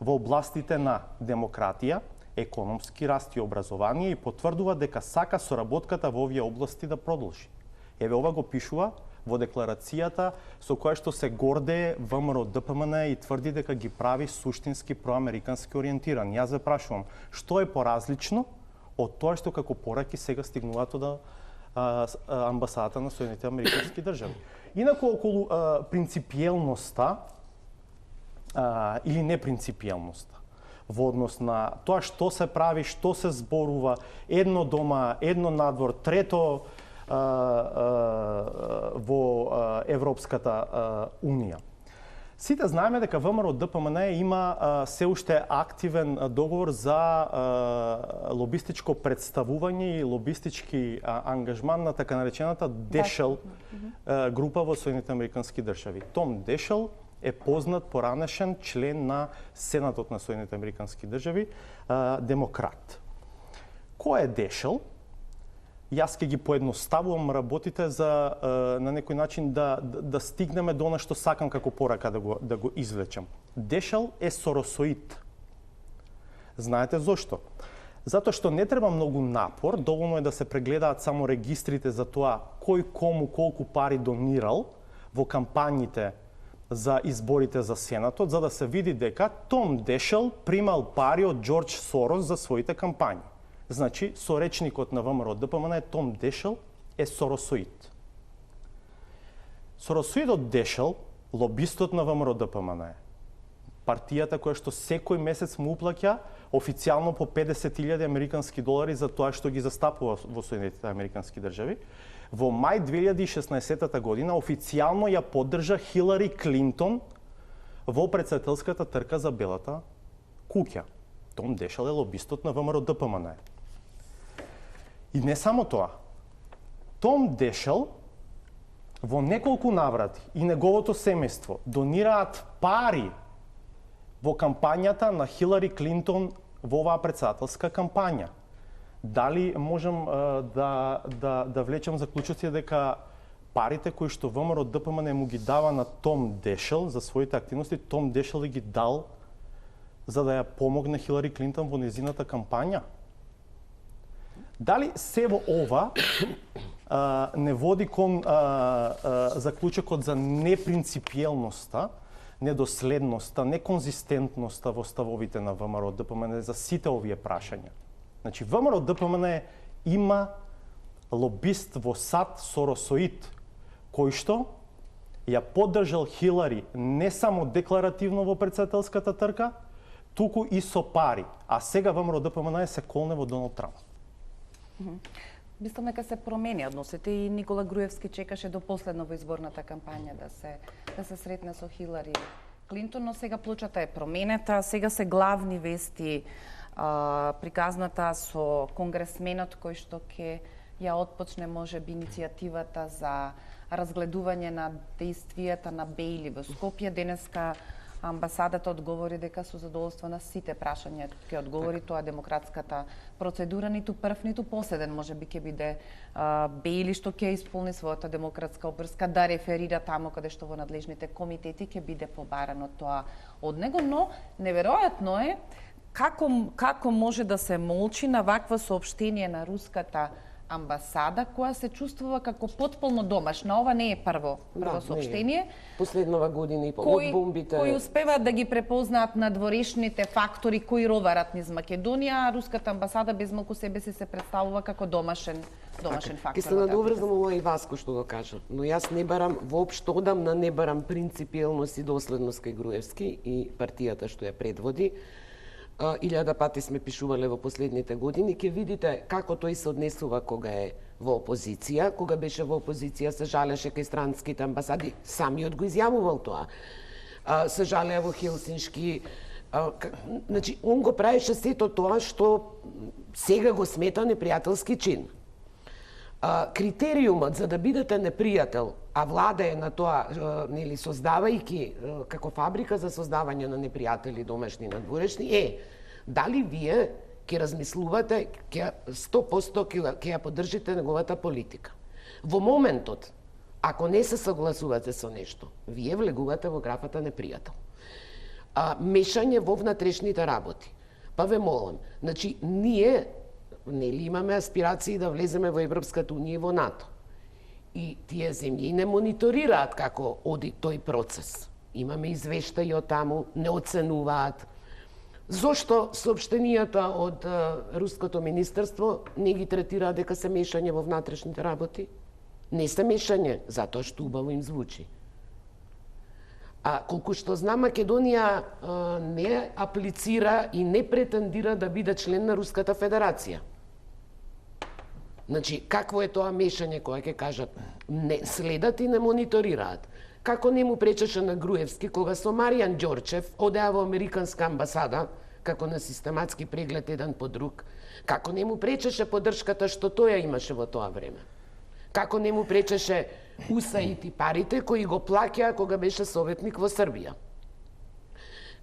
C: во областите на демократија, економски раст и образование и потврдува дека сака соработката во овие области да продолжи. Еве ова го пишува во декларацијата со која што се гордее ВМРО ДПМН и тврди дека ги прави суштински проамерикански ориентиран. Јас ве прашувам, што е поразлично од тоа што како пораки сега стигнуваат од амбасадата на Соединетите американски држави. Инаку околу принципиелноста или непринципиелноста во однос на тоа што се прави, што се зборува, едно дома, едно надвор, трето во Европската Унија. Сите знаеме дека ВМРО ДПМН има се уште активен договор за лобистичко представување и лобистички ангажман на така наречената Дешел група во Соединетите американски држави. Том Дешел е познат поранешен член на Сенатот на Соединетите американски држави, демократ. Кој е Дешел? Јас ќе ги поедноставувам работите за на некој начин да стигнеме до она што сакам како порака да го извлечам. Дешел е соросоид. Знаете зошто? Затоа што не треба многу напор, доволно е да се прегледаат само регистрите за тоа кој кому колку пари донирал во кампањите за изборите за Сенатот, за да се види дека Том Дешел примал пари од Џорџ Сорос за своите кампањи. Значи, соречникот на ВМРО ДПМН е Том Дешел е соросоид. Соросоидот Дешел, лобистот на ВМРО ДПМН е партијата која што секој месец му уплаќа официјално по 50.000 американски долари за тоа што ги застапува во Соединетите американски држави. Во мај 2016 година официјално ја поддржа Хилари Клинтон во претседателската трка за Белата куќа. Том Дешел е лобистот на ВМРО ДПМН. И не само тоа. Том Дешел во неколку наврати и неговото семејство донираат пари во кампањата на Хилари Клинтон во оваа председателска кампања. Дали можам да влечам заклучоци дека парите кои што ВМРО ДПМН му ги дава на Том Дешел за своите активности, Том Дешел ги дал за да ја помогне Хилари Клинтон во незината кампања? Дали се во ова не води кон заклучокот за непринципиелноста, недоследноста, неконзистентноста во ставовите на ВМРО ДПМН за сите овие прашања? Значи, ВМРО ДПМН има лобист во САД Соросоид, кој што ја поддржал Хилари не само декларативно во председателската трка, туку и со пари. А сега ВМРО ДПМН се колне во Доналд Трамп.
A: Мислам дека се промени односите и Никола Груевски чекаше до последно во изборната кампања да се сретне со Хилари Клинтон, но сега плочата е променета, сега се главни вести приказната со конгресменот кој што ќе ја отпочне можеби иницијативата за разгледување на действијата на Бејли во Скопје. Денеска амбасадата одговори дека со задоволство на сите прашања ќе одговори тоа демократската процедура, ниту прв, ниту последен можеби ќе биде Бејли што ќе исполни својата демократска обврска да реферира таму каде што во надлежните комитети ќе биде побарано тоа од него, но неверојатно е како може да се молчи на вакво соопштение на руската амбасада, која се чувствува како потполно домашна. Ова не е прво соопштение.
B: Последнова година и пол од бомбите.
A: Кои успеваат да ги препознаат надворешните фактори кои роварат низ Македонија, а руската амбасада без малку себе си се представува како домашен фактор.
B: Ке се надоврзам ова и Васко што го кажа, но јас не барам воопшто одамна не барам принципиелност и доследност кај Груевски и партијата што ја предводи. 1000 пати сме пишувале во последните години, ќе видите како тој се однесува кога е во опозиција, кога беше во опозиција се жалеше кај странските амбасади, самиот го изјавувал тоа. Се жалеа во Хелсиншки, значи он го правеше сето тоа што сега го смета непријателски чин. Критериумот за да бидете непријател, а влада е на тоа, нели, создавајќи како фабрика за создавање на непријатели домашни и надворешни, дали вие ќе размислувате, 100% ќе ја поддржите неговата политика. Во моментот, ако не се согласувате со нешто, вие влегувате во графата непријател. Мешање во внатрешните работи. Па ве молам, значи, ние нели имаме аспирации да влеземе во Европската унија и во НАТО. И тие земји не мониторираат како оди тој процес. Имаме извештаи од таму, не оценуваат. Зошто соопштенијата од Руското министерство не ги третираат дека се мешање во внатрешните работи? Не се мешање, затоа што убаво им звучи. Колку што знам, Македонија не аплицира и не претендира да биде член на Руската федерација. Значи, какво е тоа мешање кога ќе кажат не следат и не мониторираат? Како не му пречеше на Груевски кога со Маријан Ѓорчев одеа во Американска амбасада, како на систематски преглед еден по друг, како не му пречеше поддршката што тој имаше во тоа време? Како не му пречеше УСАИД и парите кои го плаќаа кога беше советник во Србија?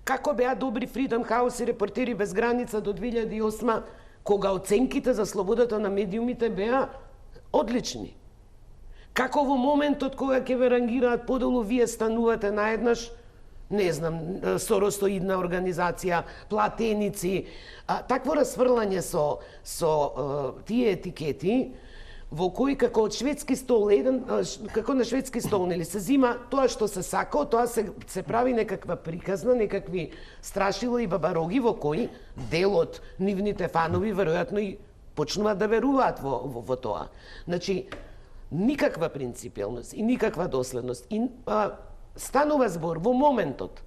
B: Како беа добри Freedom House и Репортери без граница до 2008 кога оценките за слободата на медиумите беа одлични? Како во моментот кога ќе ве рангираат подолу, вие станувате наеднаш, не знам, соросоидна организација, платеници, такво расфрлање со тие етикети, во кои како од шведски стол, како на шведски стол, нели, се зима тоа што се сака, тоа се прави некаква приказна, некакви страшила и бабароги во кои дел од нивните фанови веројатно и почнуваат да веруваат во тоа. Значи, никаква принципиелност и никаква доследност. И станува збор во моментот.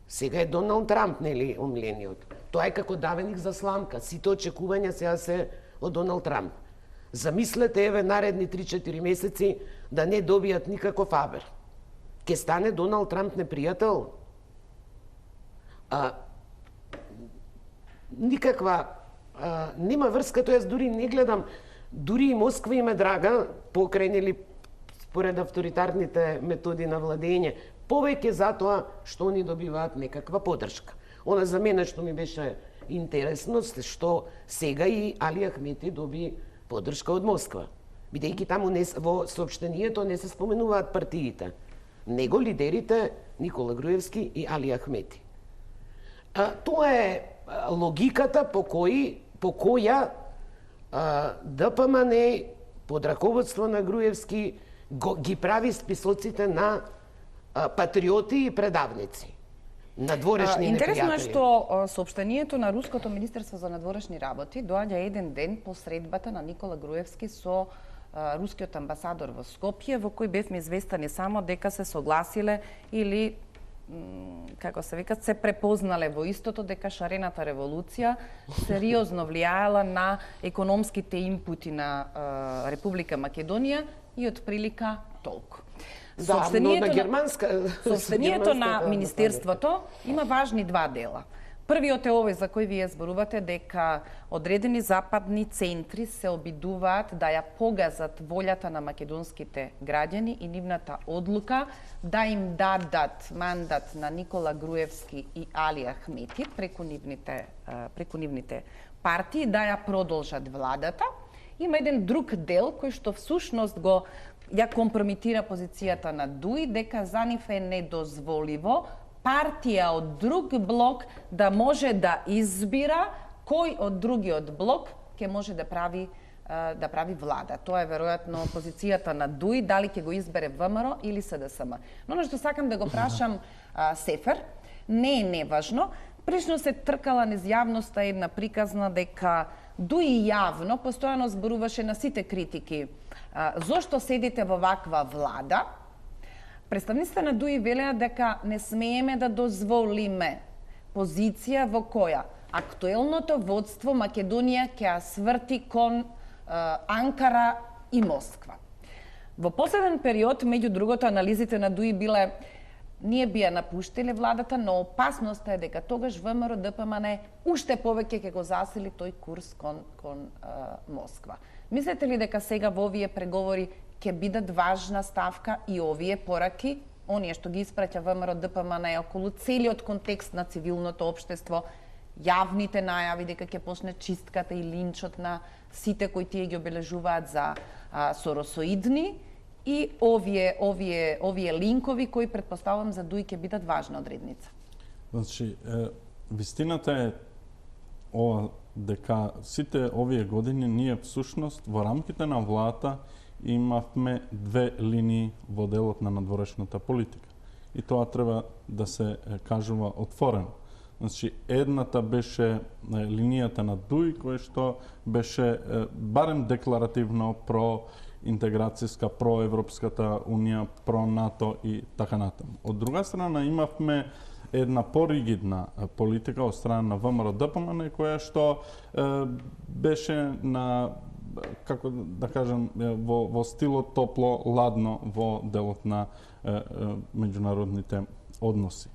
B: Сега е Доналд Трамп, нели, омилениот. Тоа е како давеник за сламка. Сите очекувања сега се од Доналд Трамп. Замислете, еве, наредни 3-4 месеци да не добијат никаков фабер. Ке стане Доналд Трамп непријател? Никаква, нема врска, тоа јас дури не гледам, дури и Москва им е драга, покрај, нели, според авторитарните методи на владење, повеќе за тоа што они добиваат некаква поддршка. Она за мене што ми беше интересно што сега и Али Ахмети доби поддршка од Москва. Бидејќи таму во соопштението не се споменуваат партиите, него лидерите Никола Груевски и Али Ахмети. Тоа е логиката по која ДПМН под раководство на Груевски ги прави списоците на патриоти и предавници. Надворешни
A: Интересно е
B: непријатели.
A: што соопштението на Руското министерство за надворешни работи доаѓа еден ден по средбата на Никола Груевски со рускиот амбасадор во Скопје, во кој бевме известани само дека се согласиле или како се вика, се препознале во истото дека шарената револуција сериозно влијаела на економските инпути на Република Македонија и од прилика толку. Соопштението на Министерството има важни два дела. Првиот е овој за кој вие зборувате, дека одредени западни центри се обидуваат да ја погазат волјата на македонските граѓани и нивната одлука да им дадат мандат на Никола Груевски и Али Ахмети преку нивните партии да ја продолжат владата. Има еден друг дел кој што всушност ја компромитира позицијата на ДУИ, дека за нив е недозволиво партија од друг блок да може да избира кој од другиот блок ќе може да прави влада. Тоа е веројатно позицијата на ДУИ, дали ќе го избере ВМРО или СДСМ. Но она што сакам да го прашам Сефер, не е неважно. Пришно се тркала низ јавноста една приказна дека ДУИ јавно постојано зборуваше на сите критики. Зошто седите во ваква влада? Представниците на ДУИ велеа дека не смееме да дозволиме позиција во која актуелното водство Македонија ќе ја сврти кон Анкара и Москва. Во последен период, меѓу другото, анализите на ДУИ биле ние би ја напуштиле владата, но опасноста е дека тогаш ВМРО ДПМН уште повеќе ќе го засили тој курс кон Москва. Мислите ли дека сега во овие преговори ќе бидат важна ставка и овие пораки, оние што ги испраќа ВМРО ДПМН околу целиот контекст на цивилното општество, јавните најави дека ќе почне чистката и линчот на сите кои тие ги обележуваат за соросоидни, и овие линкови кои претпоставувам за ДУИ ќе бидат важна одредница?
D: Значи, вистината е ова дека сите овие години ние всушност во рамките на владата имавме две линии во делот на надворешната политика. И тоа треба да се кажува отворено. Значи, едната беше линијата на ДУИ, која што беше барем декларативно проинтеграцијска, проевропската унија, про НАТО и така натаму. Од друга страна имавме една поригидна политика од страна на ВМРО ДПМН, која што беше на, како да кажам, во стилот топло-ладно во делот на меѓународните односи.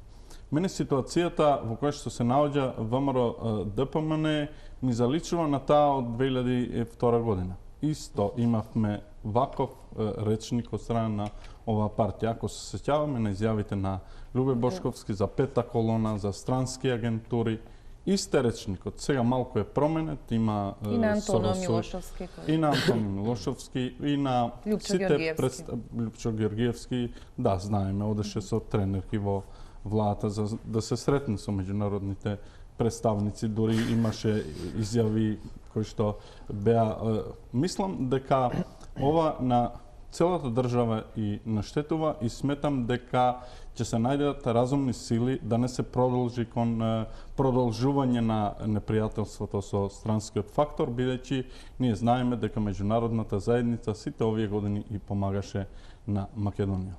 D: Мене ситуацијата во која што се наоѓа ВМРО ДПМН ми заличува на таа од 2002 година. Исто имавме ваков речник од страна на оваа партија. Ако се сеќаваме на изјавите на Љубе Бошковски за пета колона, за странски агентури, исте речникот. Сега малку е променет, има
A: и на Антонио Милошовски.
D: И на Антонио Милошовски, и на Љупчо Георгиевски. Да, знаеме, одеше со тренерки во владата за да се сретне со меѓународните представници, дури имаше изјави кои што беа. Мислам дека ова на целата држава и наштетува и сметам дека ќе се најдат разумни сили да не се продолжи кон продолжување на непријателството со странскиот фактор, бидејќи ние знаеме дека меѓународната заедница сите овие години и помагаше на Македонија.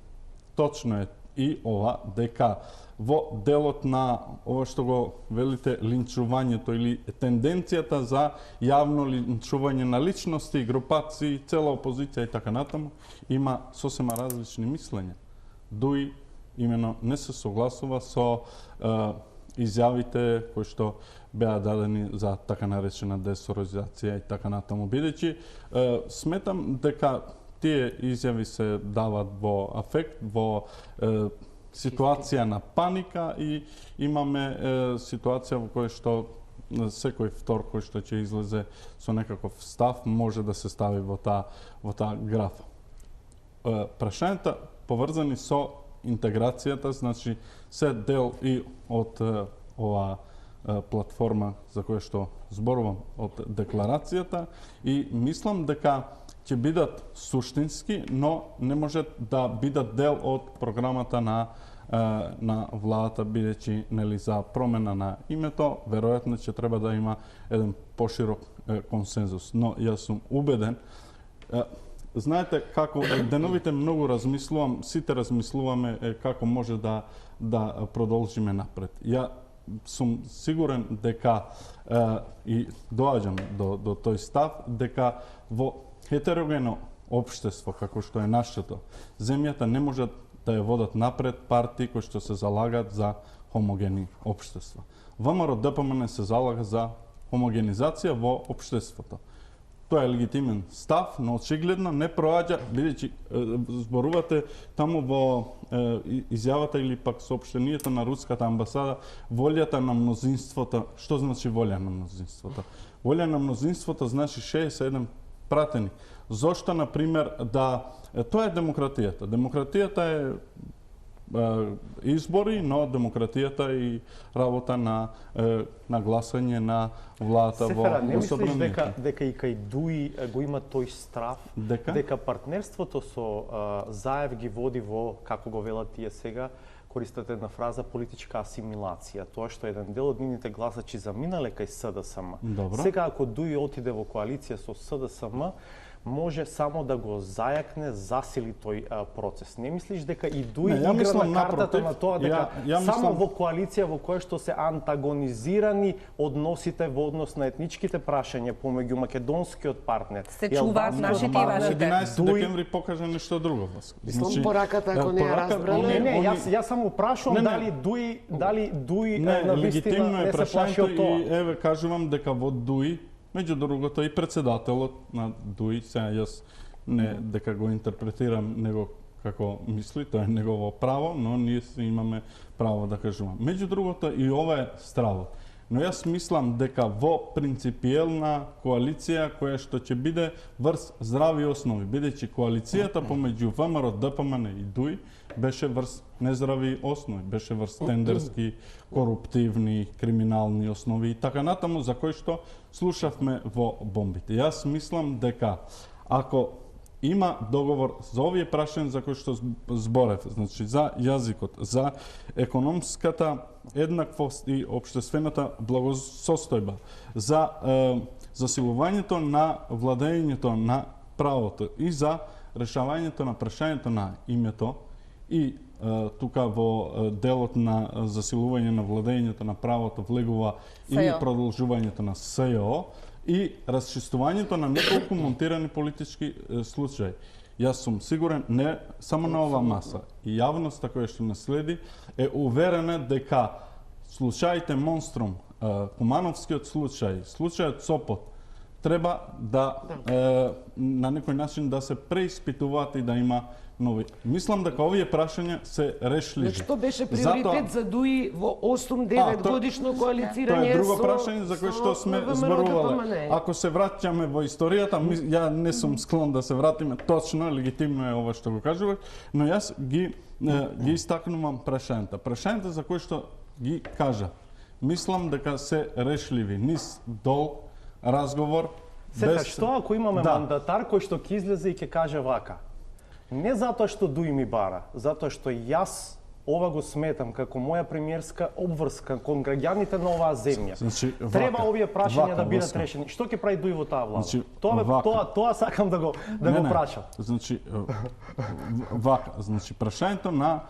D: Точно е и ова дека во делот на ова што го велите линчувањето или тенденцијата за јавно линчување на личности, групации, цела опозиција и така натаму, има сосема различни мислења. ДУИ имено не се согласува со изјавите кои што беа дадени за така наречена десорозација и така натаму, бидејќи сметам дека тие изјави се дават во афект, во ситуација на паника и имаме ситуација во која што секој втор кој што ќе излезе со некаков став може да се стави во таа графа. Прашањата поврзани со интеграцијата, значи се дел и од оваа платформа за која што зборувам од декларацијата и мислам дека ќе бидат суштински, но не може да бидат дел од програмата на владата, бидејќи нели за промена на името, веројатно ќе треба да има еден поширок консензус. Но јас сум убеден, знаете како деновите многу размислувам, сите размислуваме како може да продолжиме напред. Ја сум сигурен дека и доаѓам до тој став дека во хетерогено општество како што е нашето, земјата не може да ја водат напред партии кои што се залагат за хомогени општества. ВМРО ДПМН се залага за хомогенизација во општеството. Тоа е легитимен став, но очигледно не проаѓа, бидејќи зборувате таму во изјавата или пак соопштението на руската амбасада, волјата на мнозинството. Што значи волја на мнозинството? Волја на мнозинството значи 67 пратени. Зошто, например, тоа е демократијата. Демократијата е избори, но демократијата и работа на гласање на владата во собранието.
E: Не мислиш дека и кај Дуи го има тој страв, дека партнерството со Заев ги води во, како го велат тие сега, користат една фраза политичка асимилација, тоа што еден дел од нивните гласачи заминале кај СДСМ.
D: Добро.
E: Сега ако Дуи отиде во коалиција со СДСМ, може само да го зајакне, засили тој процес. Не мислиш дека и Дуи игра на картата на тоа дека само во коалиција во која што се антагонизирани односите во однос на етничките прашања помеѓу македонскиот партнер
A: се чуваат нашите и вашите.
D: 11 декември покажа нешто друго.
B: Мислам пораката ако не ја разбрале.
E: Не, јас само прашувам дали Дуи навистина не се плаши од тоа.
D: И еве кажувам дека во Дуи, меѓу другото и председателот на Дуи, сега јас не дека го интерпретирам него како мисли, тоа е негово право, но ние имаме право да кажуваме. Меѓу другото и ова е стравот. Но јас мислам дека во принципиелна коалиција која што ќе биде врз здрави основи, бидејќи коалицијата помеѓу ВМРО, ДПМН и Дуи беше врз нездрави основи, беше врз тендерски, коруптивни, криминални основи и така натаму за кои што слушавме во бомбите. Јас мислам дека ако има договор за овие прашања за кои што зборев, значи за јазикот, за економската еднаквост и општествената благосостојба, за засилувањето на владењето на правото и за решавањето на прашањето на името и тука во делот на засилување на владењето на правото влегува и продолжувањето на СЈО и расчистувањето на неколку монтирани политички случаи. Јас сум сигурен, не само на ова маса, и јавноста која што не следи е уверена дека случаите Монструм, Кумановскиот случај, случајот Сопот, треба да на некој начин да се преиспитуваат и да има нови. Мислам дека овие прашања се решливи.
B: Што беше приоритет за Дуи во 8-9 годишно коалицирање?
D: Тоа е друго прашање за кое што сме зборувале. Ако се враќаме во историјата, ја не сум склон да се вратиме точно, легитимно е ова што го кажував, но јас ги истакнувам прашањата. Прашањата за кои што ги кажа, мислам дека се решливи, низ дол разговор.
E: Сета, што ако имаме мандатар кој што ќе излезе и ќе каже вака? Не затоа што Дуи ми бара, затоа што јас ова го сметам како моја премиерска обврска кон граѓаните на оваа земја.
D: Значи,
E: треба овие прашања да бидат решени. Што ќе прави Дуи во таа влада? Значи, тоа сакам да го прашам.
D: Значи вака, значи прашањето на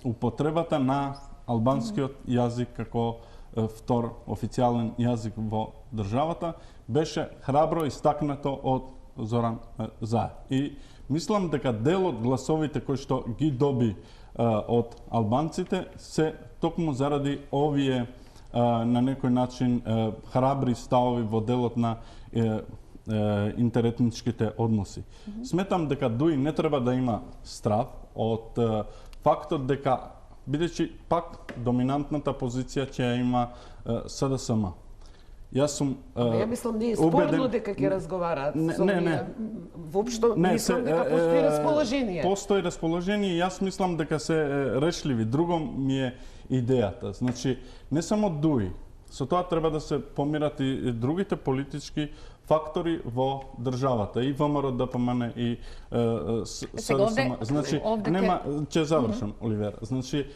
D: употребата на албанскиот јазик како втор официјален јазик во државата беше храбро истакнато од Зоран Заев. И мислам дека дел од гласовите кои што ги доби од албанците се токму заради овие на некој начин храбри ставови во делот на интеретничките односи. Сметам дека Дуи не треба да има страв од фактот дека бидејќи пак доминантната позиција ќе ја има СДСМ. Јас сум
B: ја мислам не е спорно дека ќе разговараат со
D: не.
B: Воопшто мислам дека постои расположение.
D: Постои расположение и јас мислам дека се решливи. Друго ми е идејата. Значи, не само ДУИ, со тоа треба да се помират и другите политички фактори во државата, и ВМРО, ДПМН, и СДСМ. Значи, нема, ќе завршам, Оливер. Значи,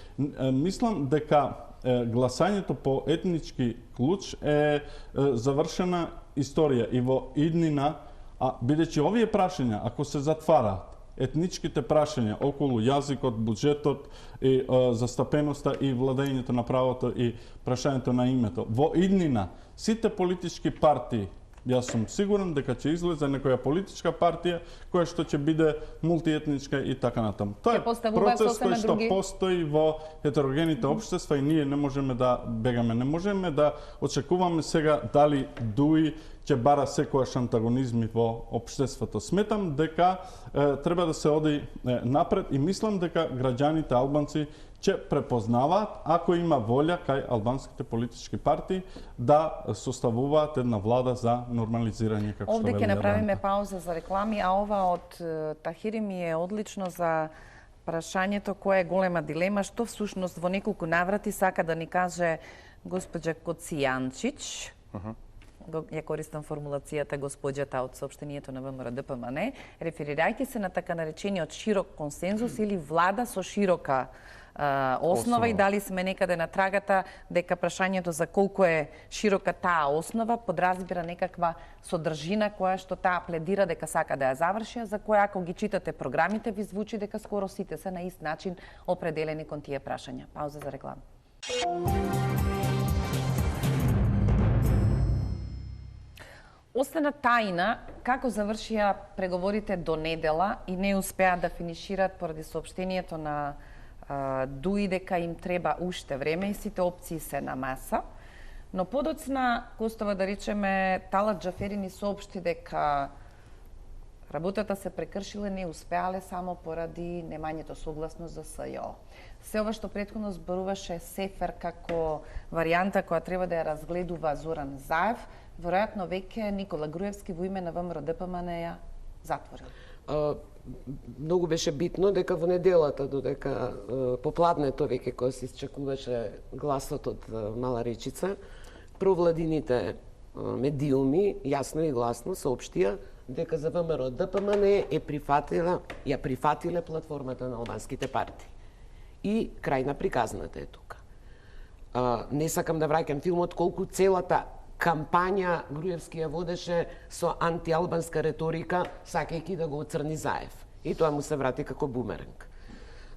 D: мислам дека гласањето по етнички клуч е завршена историја и во иднина, а бидејќи овие прашања, ако се затвараат, етничките прашања околу јазикот, буџетот, и застапеноста и владењето на правото и прашањето на името, во иднина сите политички партии, јас сум сигурен дека ќе излезе некоја политичка партија која што ќе биде мултиетничка и така натаму. Тоа е процес кој што постои во хетерогените општества и ние не можеме да бегаме, не можеме да очекуваме сега дали ДУИ ќе бара секојаш антагонизми во општеството. Сметам дека треба да се оди напред и мислам дека граѓаните албанци ќе препознаваат ако има волја кај албанските политички партии да составуваат една влада за нормализирање, како што
A: Овде ќе направиме пауза за реклами, а ова од Тахири ми е одлично за прашањето која е голема дилема, што всушност во неколку наврати сака да ни каже госпоđа Коцијанчич. Ја користам формулацијата госпоđата од соопштението на ВМРО ДПМН, реферирајќи се на така наречениот широк консензус или влада со широка основа и дали сме некаде на трагата дека прашањето за колку е широка таа основа подразбира некаква содржина која што таа пледира дека сака да ја заврши, за која ако ги читате програмите ви звучи дека скоро сите се на ист начин определени кон тие прашања. Пауза за реклама. Остана тајна како завршија преговорите до недела и не успеа да финишираат поради соопштението на ДУИ дека им треба уште време и сите опции се на маса. Но подоцна, Костова да речеме, Талат Џафери ни соопшти дека работата се прекршила, не успеале само поради немањето согласност за СЈО. Се ова што претходно зборуваше Сефер како варијанта која треба да ја разгледува Зоран Заев, веројатно веќе Никола Груевски во име на ВМРО ДПМН ја затворил.
B: Многу беше битно дека во неделата, додека попладнето веќе кога се исчекуваше гласот од Мала Речица, провладините медиуми јасно и гласно соопштија дека за ВМРО ДПМН ја прифатиле платформата на албанските партии. И крај на приказната е тука. Не сакам да враќам филмот колку целата кампања Груевски ја водеше со антиалбанска реторика, сакајќи да го оцрни Заев. И тоа му се врати како бумеранг.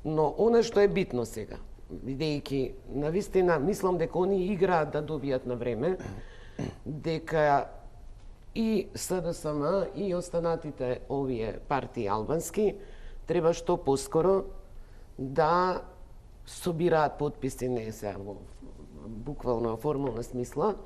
B: Но она што е битно сега, бидејќи навистина мислам дека они играат да добијат на време, дека и СДСМ и останатите овие партии албански треба што поскоро да собираат потписи, не сега во буквално формална смисла,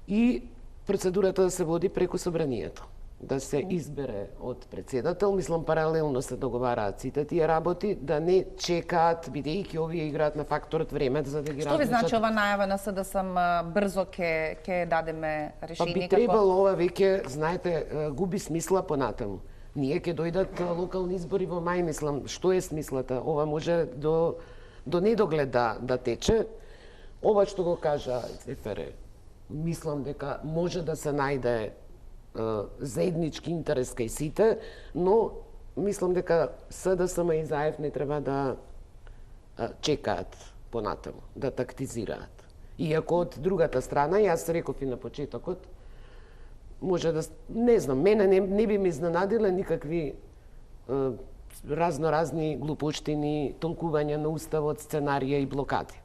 B: и процедурата да се води преку собранието. Да се избере од председател, мислам паралелно се договараат сите тие работи, да не чекаат, бидејќи овие играат на факторот време за да ги различат.
A: Што ви значи ова најава на СДСМ брзо ќе дадеме решение?
B: Па би требало ова веќе, знаете, губи смисла понатаму. Ние ќе дојдат локални избори во мај, мислам, што е смислата? Ова може до недоглед да тече. Ова што го кажа Сефере, мислам дека може да се најде заеднички интерес кај сите, но мислам дека СДСМ и Заев не треба да чекаат понатаму, да тактизираат. Иако од другата страна, јас реков и на почетокот, може да, не знам, мене не би ме изненадиле никакви разноразни глупоштини, толкувања на уставот, сценарија и блокади.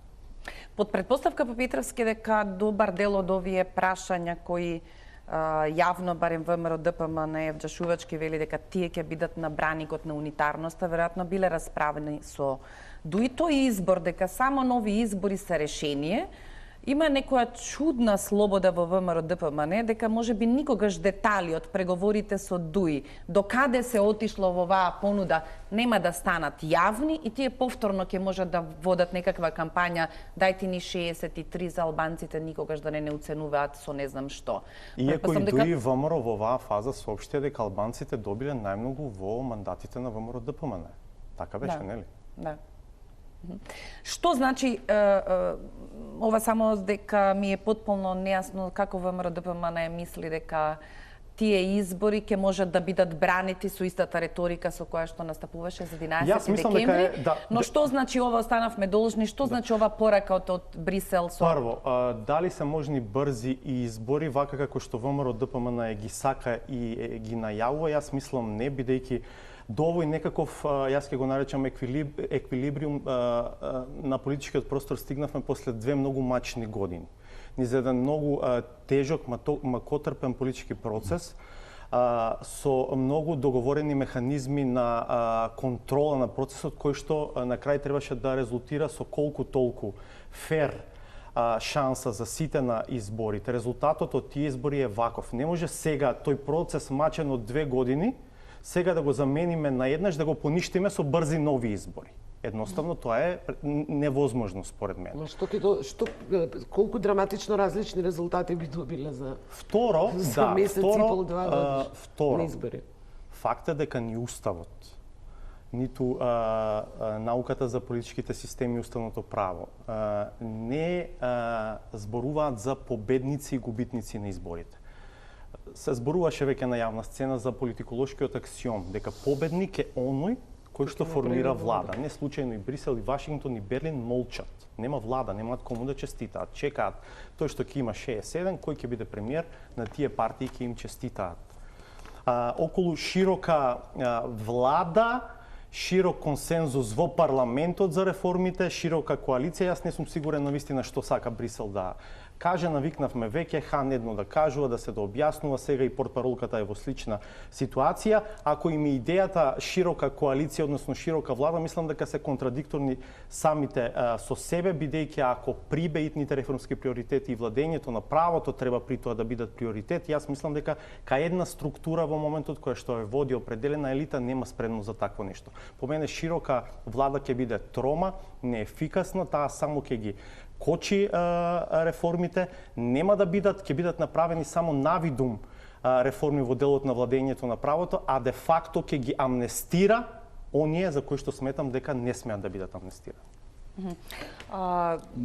A: Под предпоставка по Петровски дека добар дел од овие прашања кои јавно, барем ВМРО ДПМН Евџашувачки вели дека тие ќе бидат на браникот на унитарноста, веројатно биле расправени со ДУИ. Тој избор дека само нови избори се решение Има некоја чудна слобода во ВМРО ДПМН дека можеби никогаш детали од преговорите со ДУИ, до каде се отишло во оваа понуда, нема да станат јавни и тие повторно ќе можат да водат некаква кампања дајте ни 63 за албанците, никогаш да не уценуваат со не знам што.
E: Иако и ДУИ ВМРО во оваа фаза соопштија дека албанците добиле најмногу во мандатите на ВМРО ДПМН. Така беше, нели?
A: Да. Што значи ова само дека ми е потполно нејасно како ВМРО ДПМН мисли дека тие избори ќе можат да бидат бранети со истата реторика со која што настапуваше за 11 декември, но што значи ова останавме должни, што значи ова порака од Брисел со...
E: Прво, дали се можни брзи избори, вака како што ВМРО ДПМН ги сака и ги најавува, јас мислам не, бидејќи до овој некаков, јас ќе го наречам еквилибриум на политичкиот простор стигнавме после 2 многу мачни години. Низ еден многу тежок, макотрпен политички процес, со многу договорени механизми на контрола на процесот, кој што на крај требаше да резултира со колку толку фер шанса за сите на изборите. Резултатот од тие избори е ваков. Не може сега тој процес мачен од 2 години, сега да го замениме наеднаш, да го поништиме со брзи нови избори. Едноставно тоа е невозможно според мене.
B: Но колку драматично различни резултати би добиле за месец и пол, два на избори?
E: Факт е дека ни уставот, ниту науката за политичките системи и уставното право не зборуваат за победници и губитници на изборите. Се зборуваше веќе на јавна сцена за политиколошкиот аксиом, дека победник е оној кој што формира влада. Не случајно и Брисел, и Вашингтон, и Берлин молчат. Нема влада, немаат кому да честитаат. Чекаат тој што ќе има 61, кој ќе биде премиер на тие партии ќе им честитаат. Околу широка влада, широк консензус во парламентот за реформите, широка коалиција, јас не сум сигурен навистина што сака Брисел да каже, навикнавме веќе Хан едно да кажува, да се да објаснува, сега и портпаролката е во слична ситуација. Ако им идејата широка коалиција, односно широка влада, мислам дека се контрадикторни самите со себе, бидејќи ако прибеитните реформски приоритети и владењето на правото треба при тоа да бидат приоритет, јас мислам дека кај една структура во моментот која што е води определена елита нема спремност за такво нешто. По мене широка влада ќе биде трома, неефикасна, таа само ќе ги кочи реформите, нема да бидат, ќе бидат направени само навидум реформи во делот на владењето на правото, а де факто ќе ги амнестира оние за кои што сметам дека не смеат да бидат амнестирани.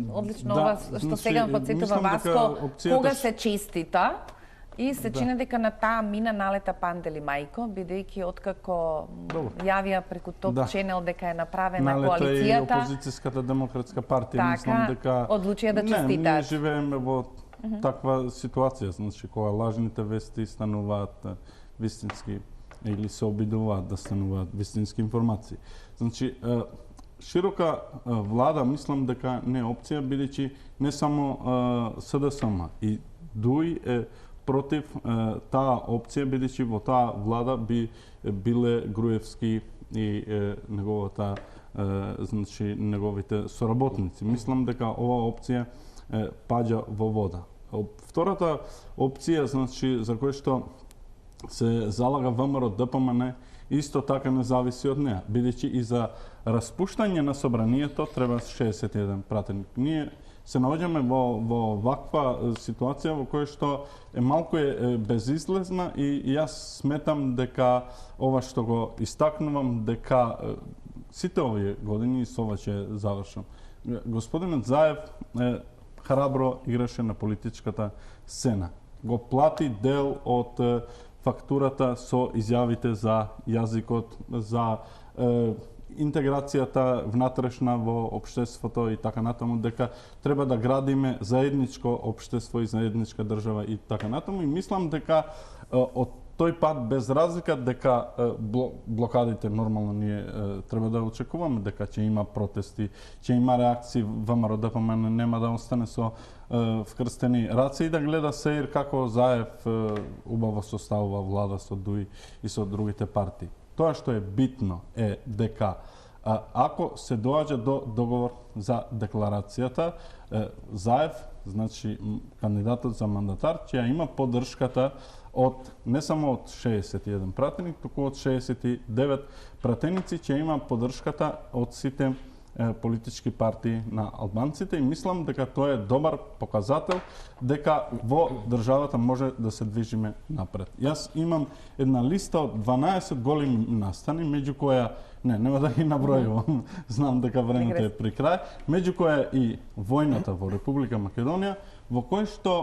A: Одлично, ова што сега подсетува Васко, кога се честита, и се чини дека на таа мина налета Пандели Мајко, бидејќи откако јавија преку топ ченел дека е направена коалицијата.
D: Налета и опозицијската демократска партија, мислам дека
A: одлучија да честитаат.
D: Не, ние живееме во таква ситуација, значи кога лажните вести стануваат вистински или се обидуваат да стануваат вистински информации. Значи широка влада мислам дека не е опција, бидејќи не само СДСМ и ДУИ е против таа опција, бидејќи во таа влада би биле Груевски и неговата значи неговите соработници. Мислам дека оваа опција паѓа во вода. Втората опција, значи за која што се залага ВМРО ДПМН, исто така не зависи од неа, бидејќи и за распуштање на собранието треба 61 пратеник. Ние се наоѓаме во ваква ситуација во која што е малку безизлезна и јас сметам дека ова што го истакнувам дека сите овие години, со ова ќе завршам. Господинот Заев храбро играше на политичката сцена. Го плати дел од фактурата со изјавите за јазикот, за интеграцијата внатрешна во општеството и така натаму, дека треба да градиме заедничко општество и заедничка држава и така натаму. И мислам дека од тој пат, без разлика дека блокадите нормално ние треба да очекуваме дека ќе има протести, ќе има реакции, ВМРО ДПМН нема да остане со вкрстени раце и да гледа сеир како Заев убаво составува влада со ДУИ и со другите партии. Тоа што е битно е дека ако се доаѓа до договор за декларацијата, Заев Значи, кандидатот за мандатар ќе има поддршката од не само од 61 пратеник, туку од 69 пратеници, ќе има поддршката од сите политички партии на албанците и мислам дека тоа е добар показател дека во државата може да се движиме напред. Јас имам една листа од 12 големи настани, меѓу која нема да ги набројувам, знам дека времето е при крај, меѓу која и војната во Република Македонија, во кој што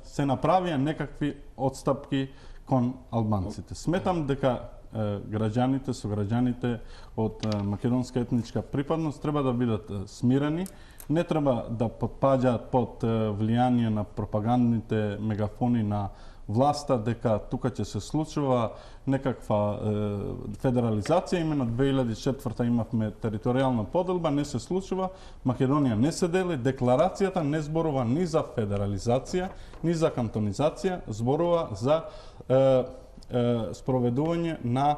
D: се направија некакви отстапки кон албанците. Сметам дека граѓаните, сограѓаните од македонска етничка припадност треба да бидат смирени, не треба да потпаѓаат под влијание на пропагандните мегафони на власта дека тука ќе се случува некаква федерализација. Именно 2004 имавме територијална поделба, не се случува, Македонија не се дели, декларацијата не зборува ни за федерализација, ни за кантонизација, зборува за спроведување на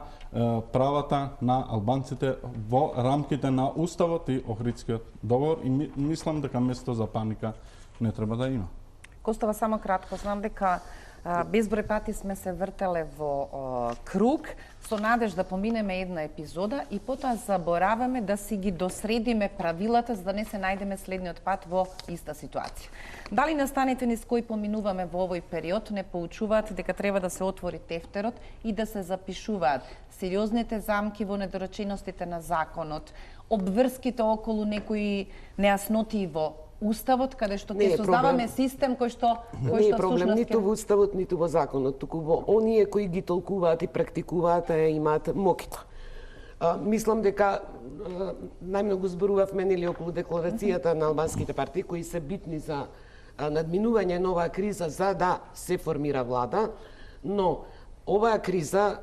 D: правата на албанците во рамките на Уставот и Охридскиот договор и мислам дека место за паника не треба да има.
A: Костова, само кратко, знам дека безброј пати сме се вртеле во круг со надеж да поминеме една епизода и потоа забораваме да си ги досредиме правилата за да не се најдеме следниот пат во иста ситуација. Дали настаните низ кои поминуваме во овој период не поучуваат дека треба да се отвори тефтерот и да се запишуваат сериозните замки во недореченостите на законот, обврските околу некои нејасноти во Уставот, каде што ќе создаваме систем кој што
B: не е проблем ниту во Уставот, ниту во законот, туку во оние кои ги толкуваат и практикуваат имаат мокито. Мислам дека најмногу зборувавме нели околу декларацијата на албанските партии кои се битни за надминување на оваа криза за да се формира влада, но оваа криза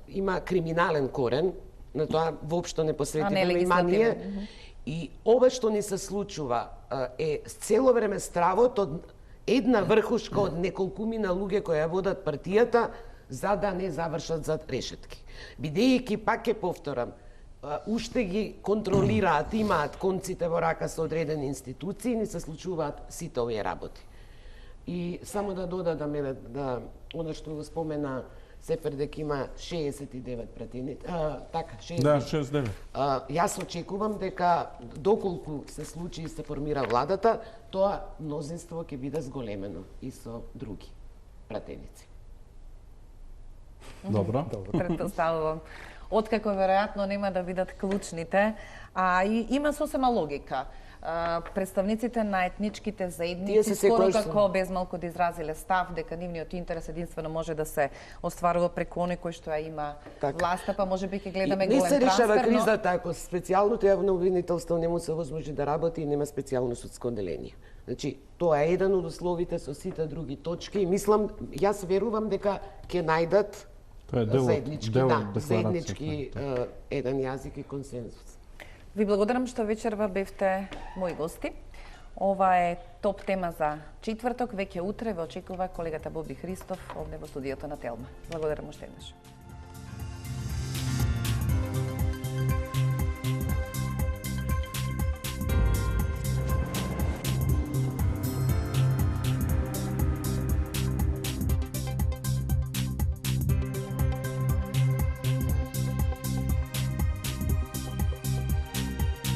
B: има криминален корен, на тоа воопшто не посветивме внимание. И ова што ни се случува е цело време стравот од една врхушка од неколкумина луѓе кои ја водат партијата за да не завршат зад решетки. Бидејќи, пак ќе повторам, уште ги контролираат, имаат конците во рака со одредени институции, ни се случуваат сите овие работи. И само да додадам да она што го спомена Сефер дека има 69 пратеници, така, 69.
D: Да, 69.
B: Јас очекувам дека доколку се случи и се формира владата, тоа мнозинство ќе биде зголемено и со други пратеници.
D: Добро.
A: Претпоставувам. Откако веројатно нема да бидат клучните, и има сосема логика. Представниците на етничките заедници скоро како безмалку да изразиле став дека нивниот интерес единствено може да се остварува преку оној кој што ја има власта, па можеби ќе гледаме голем трансфер.
B: Не се решава кризата ако специјалното јавно обвинителство не му се возможи да работи и нема специјално судско одделение. Значи, тоа е еден од условите со сите други точки и мислам, јас верувам дека ќе најдат заеднички еден јазик и консензус.
A: Ви благодарам што вечерва бевте мои гости. Ова е топ тема за четврток, веќе утре ве очекува колегата Боби Христов овде во студиото на Телма. Благодарам уште еднаш.